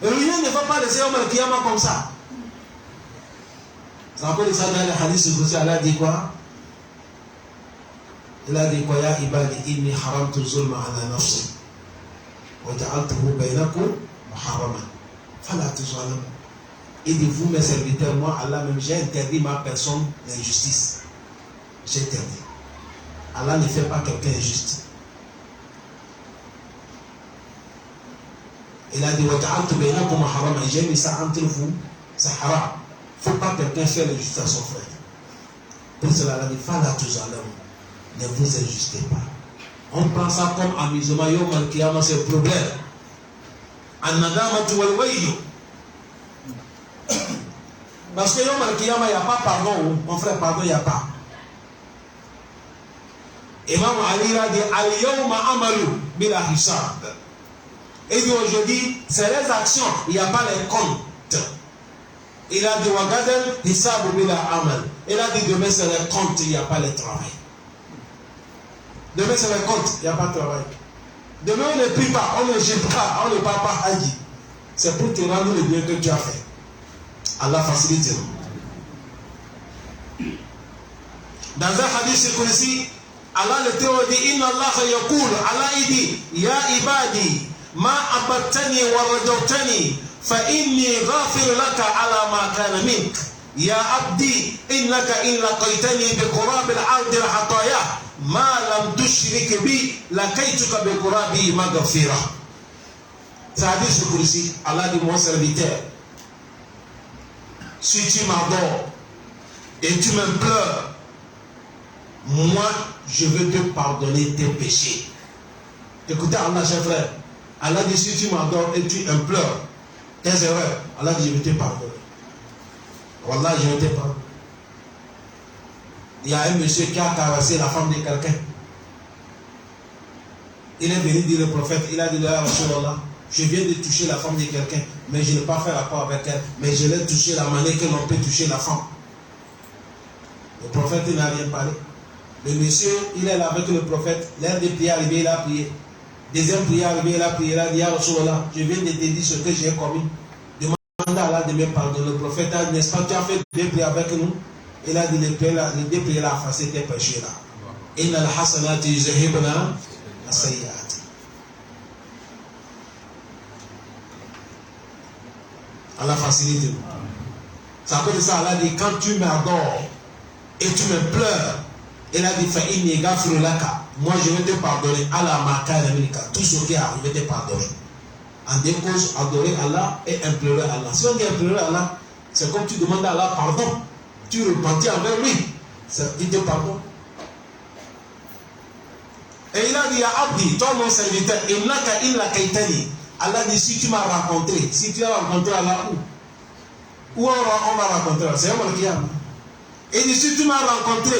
Et rien ne va pas laisser Omar Kiyama comme ça. Ça rappelle ça dans le hadith de Allah dit quoi? Il a dit quoi? Ya ibadi inni haramtu zulma ala nafsi wa ja'altuhu bainakum muharraman fala tuzalamu. Il dit vous mes serviteurs, moi Allah même j'ai interdit ma personne l'injustice. J'ai interdit. Allah ne fait pas quelqu'un injuste. Il a dit j'ai mis ça entre vous, c'est haram. Il ne faut pas quelqu'un faire l'injustice à son frère. Pour cela, il a dit ne vous injustez pas. On prend ça comme amusement. C'est le problème. Parce que Yom Al-Kiyama, il n'y a pas pardon. Mon frère, pardon, il n'y a pas. Imam Ali a dit Al-Yawma amalu bila hisab. Et dit aujourd'hui, c'est les actions, il n'y a pas les comptes. Il a dit Wagadel hisab bila amal. Il a dit demain c'est les comptes, il n'y a pas le travail. Demain c'est les comptes, il n'y a pas de travail. Demain on ne prie pas, on ne jette pas, on ne parle pas Haji. C'est pour te rendre le bien que tu as fait. Allah facilite. Dans un hadith circoncis, Allah le théorie dit Inna Allah yaqul, Allah il dit Ya ibadi ma abattani wa rajawtani fa inni ghafir laka ala ma kana mink. Ya abdi innaka in laqaytani bi qurab al-ard al-hataya ma lam tushrik bi laqaytuka bi qurabi maghfira. C'est hadith circoncis. Allah dit mon serviteur, si tu m'adores et tu m'implores, moi je veux te pardonner tes péchés. Écoutez Allah, cher frère. Allah dit si tu m'adores et tu implores tes erreurs, Allah dit je veux te pardonner. Wallah, je veux te pardonner. Il y a un monsieur qui a caressé la femme de quelqu'un. Il est venu dire au prophète, il a dit là, Rasulallah, je viens de toucher la femme de quelqu'un, mais je n'ai pas fait rapport avec elle, mais je l'ai touché la manière que l'on peut toucher la femme. Le prophète n'a rien parlé. Le monsieur, il est là avec le prophète. L'un des prières arrivé, il a prié. Deuxième prière arrivé, il a prié. Il a dit, Ya Rasulallah, je viens de te dire ce que j'ai commis. Demande à Allah de me pardonner. Le prophète a dit, n'est-ce pas, tu as fait deux prières avec nous? Il a dit, les deux prières à effacer tes péchés là. Inna al-hasanati yuzhibna as-sayyi'ati. Allah facilite. Ça veut dire ça, Allah dit, quand tu m'adores et tu me pleures, il a dit fa'inni ghafirun laka. Moi je vais te pardonner à la makana minka. Tout ce qui arrive, je vais te pardonner. En deux causes, adorer Allah et implorer Allah. Si on dit implorer Allah, c'est comme tu demandes à Allah pardon. Tu repentis envers lui. Il te pardonne. Et il a dit ya abdi, toi mon serviteur, innaka illa kaitani. Allah dit si tu m'as rencontré, si tu as rencontré Allah où on va rencontrer? C'est un Al-Kiyama. Il dit si tu m'as rencontré,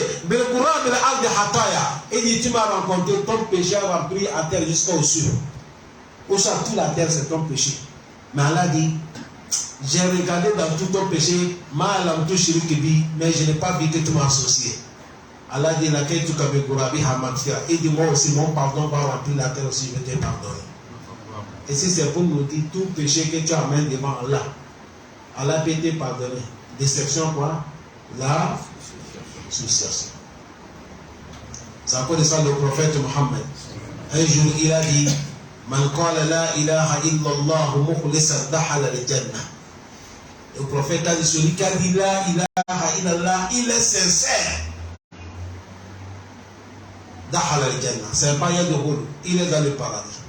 il dit tu m'as rencontré, ton péché a rempli à terre jusqu'au ciel. Au sein toute la terre c'est ton péché. Mais Allah dit, j'ai regardé dans tout ton péché, mais je n'ai pas vu que tu m'as associé. Allah dit, et dis-moi aussi, mon pardon va remplir la terre aussi, je vais te pardonner. Et si c'est pour nous dire, tout péché que tu amènes devant Allah, Allah peut te pardonner. Déception quoi? La association. C'est à cause de ça le prophète Mohammed. Un jour, il a dit, Man qala la ilaha illallah mukhlisan dakhala al-jannah. Le prophète a dit, celui qui a dit la ilaha illallah, il est sincère. Dakhala al-jannah. C'est un païen de rôle. Il est dans le paradis.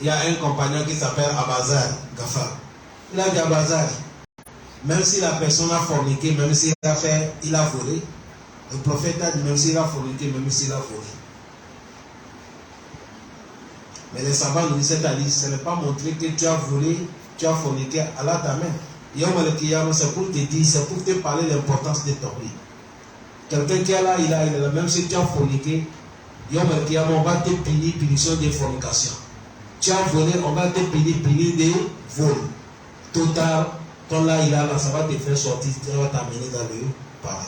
Il y a un compagnon qui s'appelle Abazar Gafar. Il a dit Abazar, même si la personne a forniqué, même s'il a fait, il a volé. Le prophète a dit, même s'il a forniqué, même s'il a volé. Mais les savants nous disent, c'est-à-dire, ce n'est pas montrer que tu as volé, tu as forniqué, Allah t'amène. C'est pour te dire, c'est pour te parler de l'importance de ton vie. Quelqu'un qui est là, il a, même si tu as forniqué, on va te punir, punition de fornication. Tu as volé, on va te punir de vol. Total, ton là, ça va te faire sortir, ça va t'amener dans le paradis.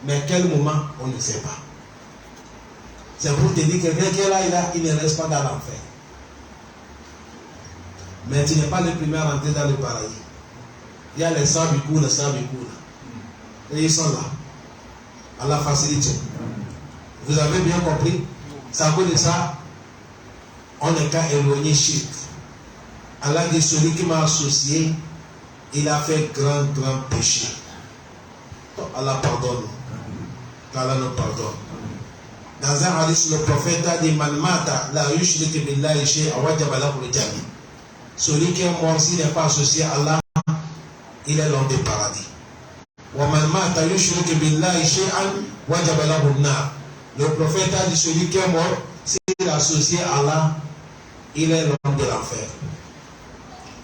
Mais à quel moment, on ne sait pas. C'est pour te dire que quelqu'un qui est là, il ne reste pas dans l'enfer. Mais tu n'es pas le premier à rentrer dans le paradis. Il y a les sabicours, et ils sont là. À la facilité. Vous avez bien compris? C'est à cause de ça, on n'est qu'à éloigner shirk. Allah dit, celui qui m'a associé, il a fait grand péché. Allah pardonne. Allah nous pardonne. Dans un hadith, le prophète a dit, Man mata la yushrik billahi shay'an wajaba lahu al-jannah. Celui qui est mort, s'il n'est pas associé à Allah, il est l'homme du paradis. Wa man mata yushrik billahi shay'an wajaba lahu an-nar. Le prophète a dit, celui qui est mort, s'il est associé à Allah, il est l'homme de l'enfer.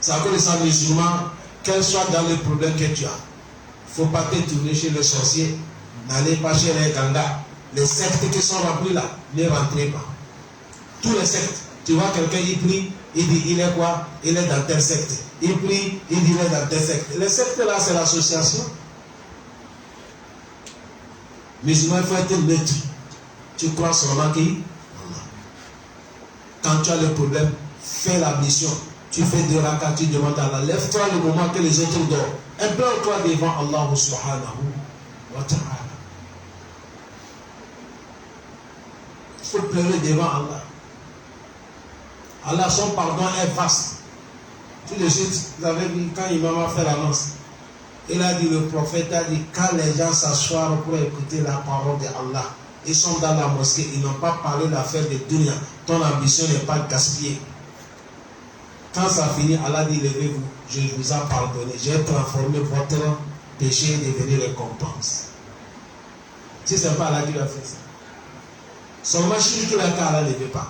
C'est à cause de ça, musulman, quel soit dans le problème que tu as, il ne faut pas te tourner chez les sorciers, n'allez pas chez les gangas. Les sectes qui sont remplies là, ne rentrez pas. Tous les sectes, tu vois quelqu'un, il prie, il dit, il est quoi? Il est dans telle secte. Il prie, il dit, il est dans telle secte. Les sectes là, c'est l'association. Musulman, il faut être neutre. Tu crois seulement qui? Quand tu as le problème, fais la mission. Tu fais 2 rakats, tu demandes à Allah. Lève-toi le moment que les autres dorment. Implore-toi devant Allah subhanahu wa ta'ala. Il faut pleurer devant Allah. Allah, son pardon est vaste. Tout de suite, vous avez vu, quand Imam a fait l'annonce, il a dit, le prophète a dit, quand les gens s'assoient pour écouter la parole de Allah, ils sont dans la mosquée, ils n'ont pas parlé de l'affaire de dunya. Ton ambition n'est pas gaspillée. Quand ça finit, Allah dit, levez-vous, je vous ai pardonné, j'ai transformé votre péché et devenu récompense. Si ce n'est pas Allah qui a fait ça. Seulement si qui l'a fait, Allah ne veut pas.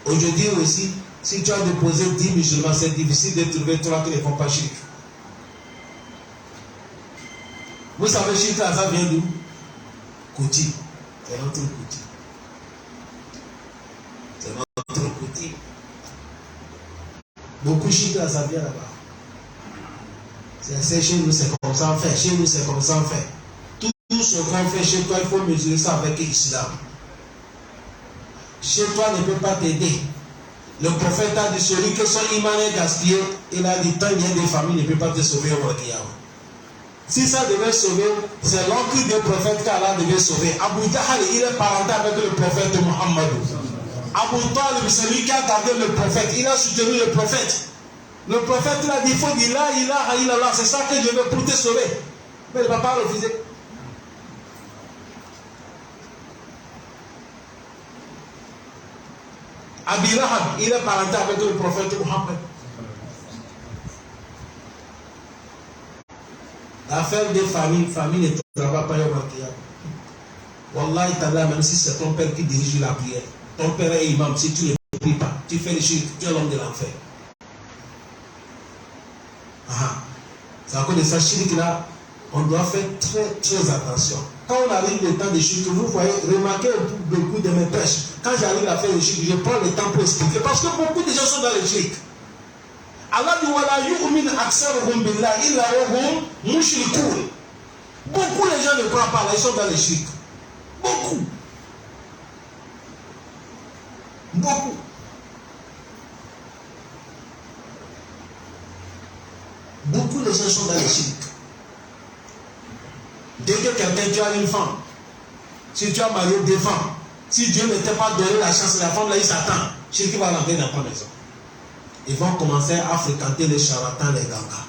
Aujourd'hui aussi, si tu as déposé 10 musulmans, c'est difficile de trouver 3 qui ne font pas shirk. Vous savez, shirk là, ça vient d'où? Kouti. C'est notre Kouti. C'est notre Kouti. Beaucoup de shirk là, ça vient là-bas. C'est chez nous, c'est comme ça on fait. Chez nous, c'est comme ça on fait. Tout ce qu'on fait chez toi, il faut mesurer ça avec l'islam. Chez toi ne peut pas t'aider. Le prophète a dit, celui que son iman est gaspillé, il a dit, tant il y a des familles, ne peut pas te sauver au Kiyama. Si ça devait sauver, c'est l'oncle du prophète qu'Allah devait sauver. Abu Jahal, il est parenté avec le prophète Mohammed. Abu Talib, c'est lui qui a gardé le prophète. Il a soutenu le prophète. Le prophète, il a dit, il faut dire la ilaha illallah, c'est ça que je veux pour te sauver. Mais il ne va pas refuser. Abi Lahab, il est parenté avec le prophète Mohammed. L'affaire des familles ne travaille pas au Kiyama. Wallahi ta'ala, même si c'est ton père qui dirige la prière, ton père est imam, si tu ne pries pas, tu fais les shirk, tu es l'homme de l'enfer. C'est à cause de ça, shirk là, on doit faire très attention. Quand on arrive le temps de shirk, vous voyez, remarquez beaucoup de mes prêches. Quand j'arrive à faire le shirk, je prends le temps pour expliquer. Parce que beaucoup de gens sont dans le shirk. Allah dit wala yu'min aktsaruhum billahi illa wa hum mushrikun. Beaucoup les gens ne croient pas, là, ils sont dans les shirk. Beaucoup. Beaucoup. Beaucoup de gens sont dans les shirk. Dès que quelqu'un, tu as une femme, si tu as marié 2 femmes, si Dieu ne t'a pas donné la chance, la femme là, il s'attend. Shirk va l'enlever dans ta maison. Ils vont commencer à fréquenter les charlatans, les gangas.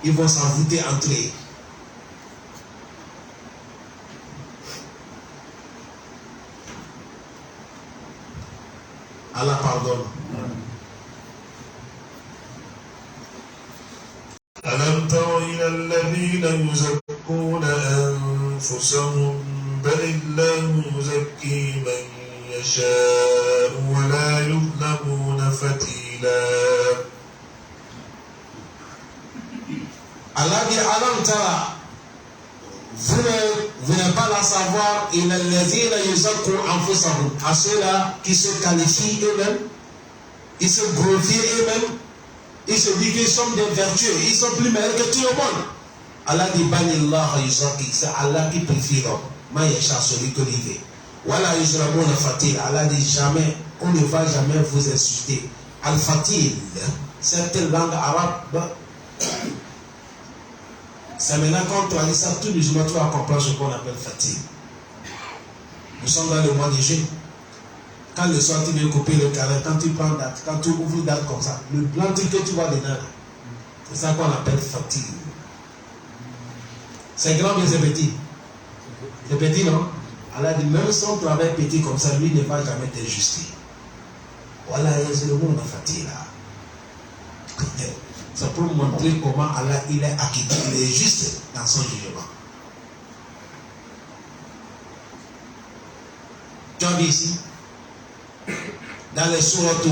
Ils vont s'envoûter entre eux. Allah pardonne. ألم تر إلى الذين يزكون أنفسهم بل الله يزكي من يشاء ولا يظلمون فتيلا. Allah dit Alam Tara, vous n'êtes pas la savoir, il y a les yuzakku anfusahum, à ceux-là qui se qualifient eux-mêmes, ils se glorifient eux-mêmes, ils se disent qu'ils sont des vertueux, ils sont plus meilleurs que tout le monde. Allah dit Banillah yuzakki, c'est Allah qui préfie l'homme, Maïcha, celui que l'il veut. Voilà yuzlamuna fatil, Allah dit jamais, on ne va jamais vous insulter. Al-fatil, certaines langues arabes. C'est maintenant quand tu as dit ça, tout musulman, tu vas comprendre ce qu'on appelle fatigue. Nous sommes dans le mois de juin. Quand le soir tu viens couper le carré, quand tu prends date, quand tu ouvres date comme ça, le blanc truc que tu vois dedans, c'est ça qu'on appelle fatigue. C'est grand mais c'est petit. C'est petit, non? Allah dit, même son travail petit comme ça, lui ne va jamais t'injuster. Voilà, c'est le monde de fatigue là. C'est pour montrer comment Allah il est acquitté, il est juste dans son jugement. Tu as vu ici, dans les sourates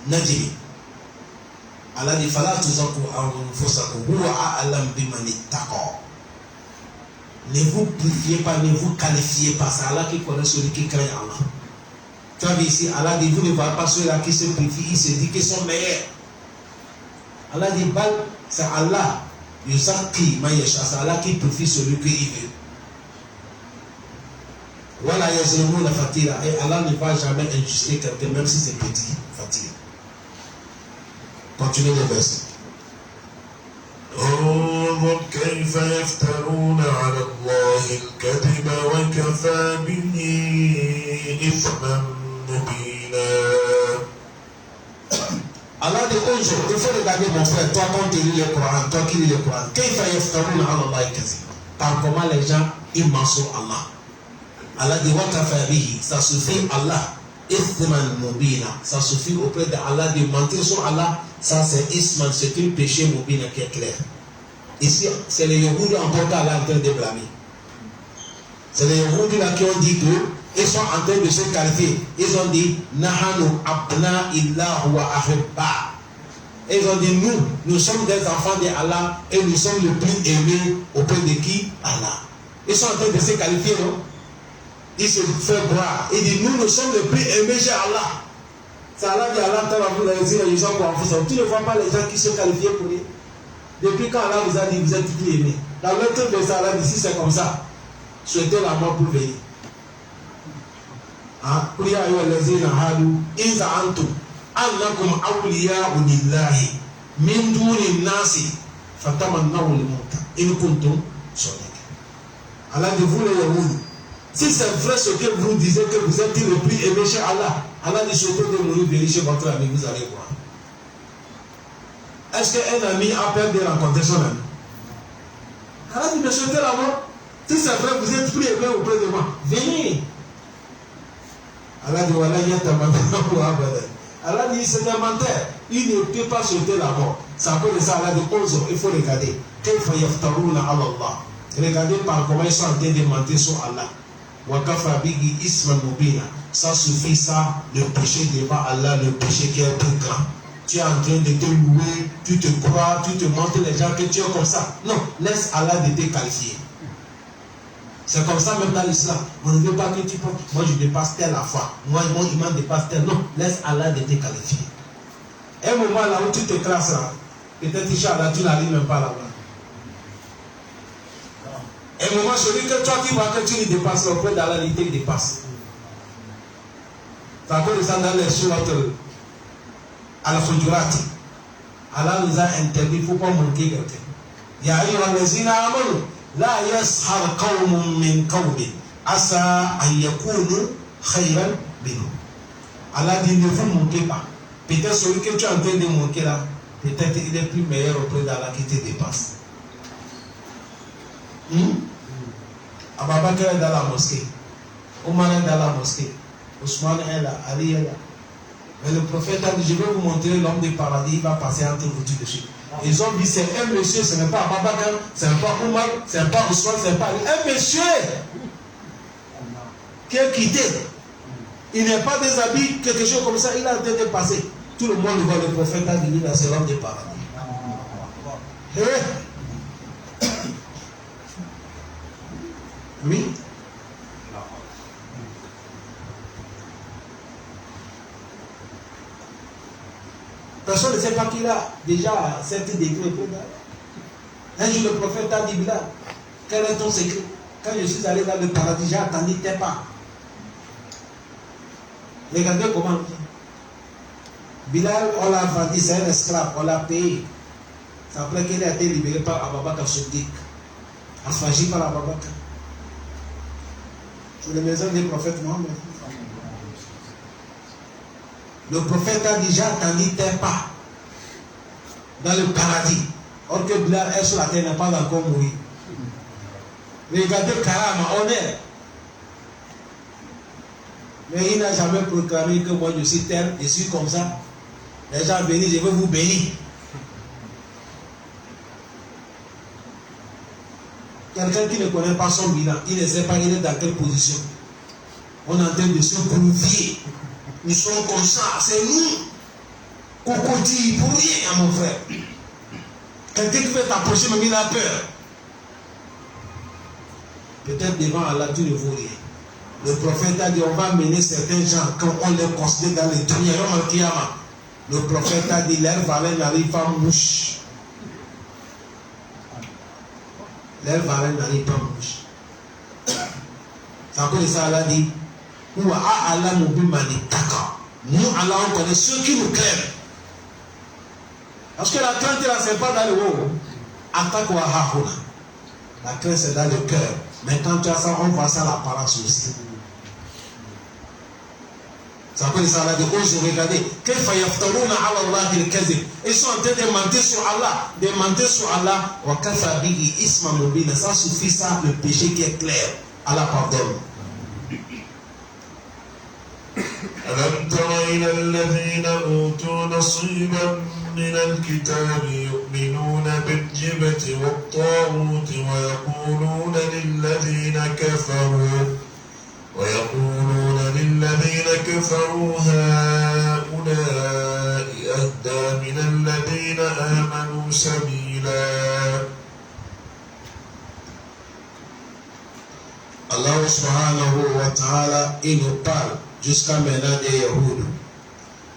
Najmi, Allah dit Fala tuzakku anfusakum huwa a'lam biman ittaqa. Ne vous purifiez pas, ne vous qualifiez pas. C'est Allah qui connaît celui qui craint Allah. Tu as vu ici, Allah dit vous ne voyez pas ceux-là qui se purifient, ils se disent qu'ils sont meilleurs. Allah dit, c'est Allah, Yusaki Mayesha, c'est Allah qui purifie celui qu'il veut. Voilà, Yazremou la fatira, et Allah ne va jamais injuster quelqu'un, même si c'est petit, fatira. Continuez le verset. انظر كيف يفترون على الله الكذب وكفى به إثما مبينا. Allah dit aujourd'hui, il faut regarder mon frère, toi quand tu lis le Coran, toi qui lis le Coran, par comment les gens ils mensongent Allah. Allah dit ça suffit Allah, ça suffit auprès de Allah de mentir sur Allah, ça c'est isman, c'est un péché mobile qui est clair. Ici, c'est les Yahoudis encore qu'Allah est en train de blâmer. C'est les Yahoudis là qui ont dit que ils sont en train de se qualifier. Ils ont dit Nahanu abna illah wa ahibba. Ils ont dit nous sommes des enfants d'Allah et nous sommes les plus aimés auprès de qui? Allah. Ils sont en train de se qualifier, non? Ils se font croire. Ils disent nous sommes les plus aimés chez Allah. C'est Allah qui Allah t'a vu la réussite, ils sont quoi? Tu ne vois pas les gens qui se qualifient pour lui. Depuis quand Allah vous a dit vous êtes plus aimés? Dans l'autre de ça, Allah dit si c'est comme ça, souhaitez la mort pour venir. قل يا أيها الذين هادوا إن زعمتم أنكم أولياء لله من دون الناس فتمنوا الموت إن كنتم صادقين. Allah dit vous les Yahoudis, si c'est vrai ce que vous disiez que vous êtes le plus aimé chez Allah, Allah dit souhaitez de mourir, venir chez votre ami, vous allez voir. Est-ce qu'un ami a peur de rencontrer son ami? Allah dit mais souhaitez la mort. Si c'est vrai vous êtes plus aimé auprès de moi, venez. Allah dit Allah dit c'est un menteur, il ne peut pas sauter la mort. C'est à cause de ça Allah dit il faut regarder. Regardez par comment ils sont en train de mentir sur Allah. Ça suffit ça, le péché devant Allah, le péché qui est plus grand. Tu es en train de te louer, tu te crois, tu te montres les gens que tu es comme ça. Non, laisse Allah de te qualifier. C'est comme ça même dans l'islam. On ne veut pas que tu penses, moi je dépasse telle la foi. Moi mon imam dépasse tel. Non, laisse Allah de te qualifier. Un moment là où tu te classes là, peut-être Inch'Allah, tu n'arrives même pas là-bas. Un moment, celui que toi qui vois que tu ne dépasses, auprès d'Allah, il te dépasse. C'est à cause de ça dans les sourates Al-Khujurati. Allah nous a interdit, il ne faut pas manquer quelqu'un. Ya ayyuhallazina amanu la yashar qawmun min qawmin asa an yakunu khayran minhum. Allah dit ne vous manquez pas. Peut-être celui que tu es en train de manquer là, peut-être il est plus meilleur auprès d'Allah qui te dépasse. Ababakar est dans la mosquée, Omar est dans la mosquée, Ousmane est là, Ali est là. Mais le prophète a dit, je vais vous montrer l'homme du paradis, il va passer entre vous tout de suite. Ils ont dit, c'est un monsieur, ce n'est pas Ababakar, ce n'est pas Omar, ce n'est pas Ousmane, ce n'est pas Ali. Un monsieur qui est quitté. Il n'est pas déshabillé, quelque chose comme ça, il a été passé. Tout le monde voit le prophète a dit, c'est l'homme du paradis. Oui. Personne ne sait pas qu'il a déjà 7 degrés. Un jour, le prophète a dit, Bilal, quel est ton secret? Quand je suis allé dans le paradis, j'ai attendu tes pas. Regardez comment. Bilal, on l'a vendu, c'est un esclave, on l'a payé. C'est après qu'il a été libéré par Ababakar Siddiq, affranchi par Ababakar. Sur les maisons des prophètes Mohammed. Le prophète a déjà attendu tes pas dans le paradis. Or que Bilal est sur la terre, n'a pas encore mouru. Regardez Karama, honneur. Mais il n'a jamais proclamé que moi je suis tel, je suis comme ça. Les gens bénis, je veux vous bénir. Quelqu'un qui ne connaît pas son bilan, il ne sait pas il est dans quelle position. On est en train de se confier. Nous sommes comme ça, c'est nous. Cocodille, pour rien, mon frère. Quelqu'un qui veut t'approcher, mais il a peur. Peut-être devant Allah, tu ne vaux rien. Le prophète a dit, on va mener certains gens quand on les considère dans les dunya. Le prophète a dit, leur valeur n'arrive pas mouche. Leur valeur n'arrive pas mouche. C'est à cause de ça, Allah dit, nous, Allah, on connaît ceux qui nous craignent. Parce que la crainte, là, c'est pas dans le haut. La crainte, c'est dans le cœur. Mais quand tu as ça, on voit ça à l'apparence aussi. C'est à cause de ça, Allah dit, regardez, ils sont en train de mentir sur Allah. De mentir sur Allah. Ça suffit, ça, le péché qui est clair. Allah pardonne. ألم تر إلى الذين أوتوا نصيبا من الكتاب يؤمنون بالجبت والطاغوت ويقولون للذين كفروا هؤلاء أهدى من الذين آمنوا سبيلا. Allah subhanahu wa ta'ala, il nous parle jusqu'à maintenant des Yahoud.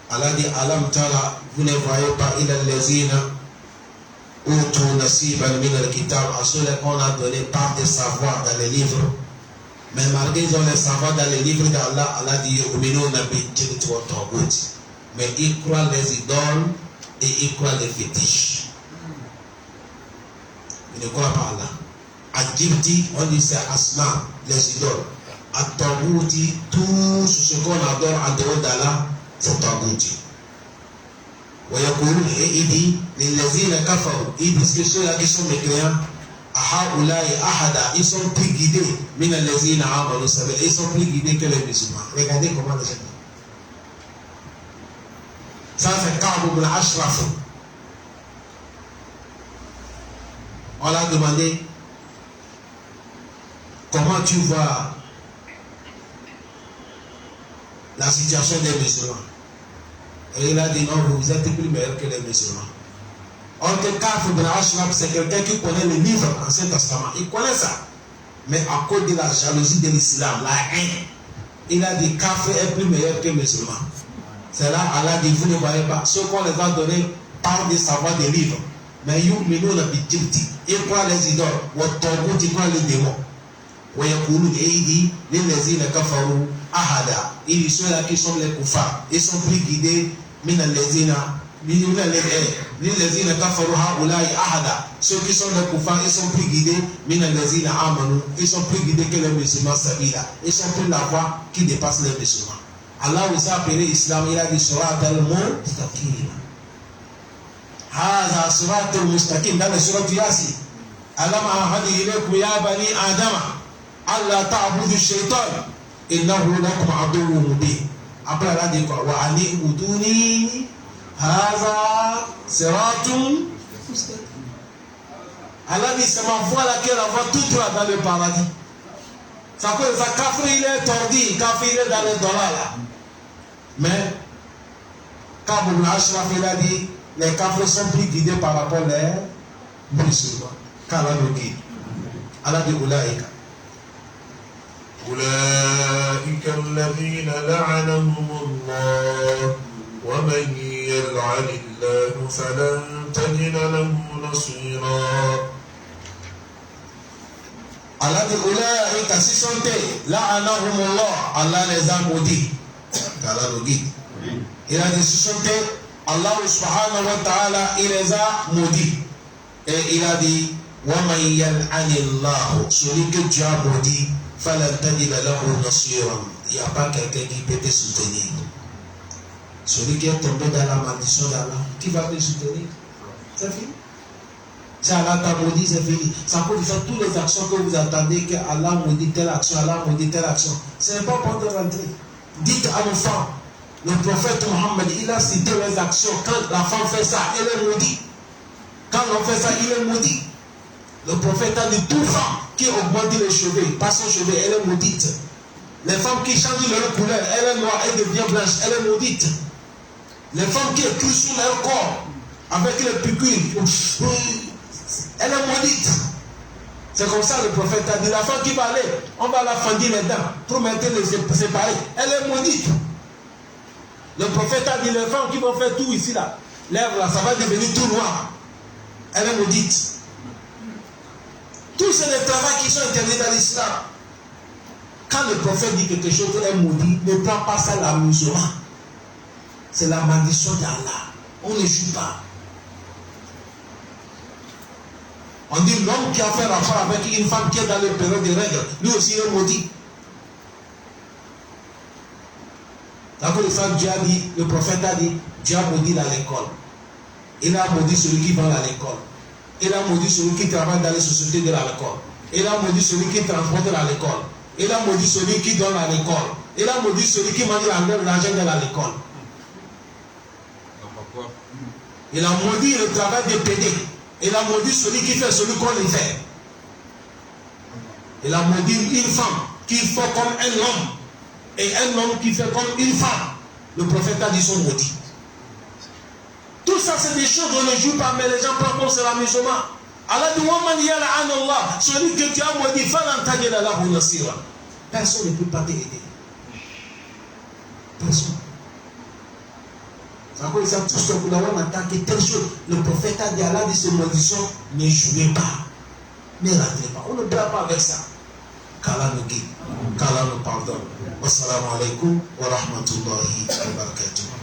Allah dit, Alam tara, vous ne voyez pas, il a les utu nasiban min al-kitab, à ceux qu'on a donné par des savoirs dans les livres. Mais malgré ils ont les savoirs dans les livres d'Allah, Allah dit, mais ils croient les idoles et ils croient les fétiches. Ils ne croient pas Allah. Adjibti, on dit c'est Asma, les idoles. At-Tagouti, tout ce qu'on adore en dehors d'Allah, c'est Tagouti. Et il dit, les Lazina Kafaru, ils disent que ceux-là qui sont mécréants, Ahaoulaï Ahada, ils sont plus guidés, mais les Lazina Amanu, ils sont plus guidés que les musulmans. Regardez comment les gens. Ça c'est Ka'b ibn Ashraf. On l'a demandé, comment tu vois la situation des musulmans? Et il a dit non, vous êtes plus meilleurs que les musulmans. Or que Ka'b ibn Ashraf, c'est quelqu'un qui connaît les livres de l'Ancien Testament. Il connaît ça. Mais à cause de la jalousie de l'islam, la haine, il a dit Ka'b est plus meilleur que les musulmans. C'est là Allah dit, vous ne voyez pas. Ceux qu'on les a donnés parlent des savoirs des livres. Mais yu'minuna bi-jibti. Ils croient les idoles. Wa taghut, ils croient les démons. Wa yaqulun, et il dit, lillazina kafaru ahada. Il dit ceux-là qui sont les kuffars. Ils sont plus guidés min allazina lillazina kafaru haula'i ahada. Ceux qui sont les kuffars, ils sont plus guidés min allazina amanu. Ils sont plus guidés que les musulmans sabila. Ils sont plus la voie qui dépasse les musulmans. Allah vous a appelé l'islam, il a dit surat al-mustaqim. هذا صراط المستقيم. Dans le surat Yasin, ألم أعهد إليكم يا بني آدم ألا تعبدوا الشيطان إنه لكم عدو مبين. Après Allah dit quoi? وأن اعبدوني هذا صراط مستقيم. Allah dit c'est ma voie laquelle on va tout droit dans le paradis. Ça peut être kafir, il est tordu, kafir il est dans le dollar là. Mais Ka'b ibn Ashraf il a dit les kafirs sont plus guidés par rapport aux musulmans. Qu'Allah nous guide. Allah dit Oulaïka. أولئك الذين لعنهم الله ومن يلعن الله فلن تجد له نصيرا. Allah dit Oulaïka, si sont la'anahum Allah, Allah les a maudits. Qu'Allah nous guide. Il a dit si sont Allah subhanahu wa ta'ala, il les a maudits. Et il a dit وَمَنْ يَلْعَنِ اللَّهُ, celui que Dieu a maudit, فَلَنْ تَجِدَ لَهُ نَصِيرًا. Il n'y a pas quelqu'un qui peut te soutenir. Celui qui est tombé dans la malédiction d'Allah, qui va te soutenir? C'est fini. Si Allah t'a maudit, c'est fini. Ça peut faire toutes les actions que vous attendez, que Allah maudit telle action, Allah maudit telle action. Ce n'est pas pour te rentrer. Dites à nos femmes, le prophète Mohammed, il a cité les actions. Quand la femme fait ça, elle est maudite. Quand l'homme fait ça, il est maudit. Le prophète a dit, toute femme qui augmente les cheveux, pas son cheveu, elle est maudite. Les femmes qui changent leur couleur, elle est noire, elle devient blanche, elle est maudite. Les femmes qui écrivent sur leur corps, avec les piqûres, elle est maudite. C'est comme ça le prophète a dit, la femme qui va aller, on va la fendir les dents pour maintenant les séparer. Elle est maudite. Le prophète a dit, les femmes qui vont faire tout ici, là, lèvres là, ça va devenir tout noir. Elle est maudite. Tous ces travaux qui sont interdits dans l'islam. Quand le prophète dit quelque chose est maudit, ne prends pas ça la musulman. C'est la malédiction d'Allah. On ne joue pas. On dit l'homme qui a fait rapport avec une femme qui est dans le période des règles, lui aussi est maudit. D'accord, le prophète a dit, Dieu a maudit dans l'école. Il a maudit celui qui va à l'école. Il a maudit celui qui travaille dans les sociétés de l'école. Il a maudit celui qui transporte à l'école. Il a maudit celui qui donne à l'école. Il a maudit celui qui mange l'argent de l'école. Il a maudit le travail des PD. Il a maudit celui qui fait celui qu'on lui fait. Il a maudit une femme qui fait comme un homme. Et un homme qui fait comme une femme. Le prophète a dit son maudit. Tout ça, c'est des choses qu'on ne joue pas, mais les gens pensent que c'est la musulman. Allah dit, celui que tu as maudit, personne ne peut pas t'aider. Personne. Ça veut dire tout ce que nous avons attaqué, telle chose. Le prophète a dit, Allah dit, ces malédictions, ne jouez pas. Ne rentrez pas. On ne peut pas avec ça. Qu'Allah nous guide. Qu'Allah nous pardonne. Wassalamu alaikum wa rahmatullahi wa barakatuh.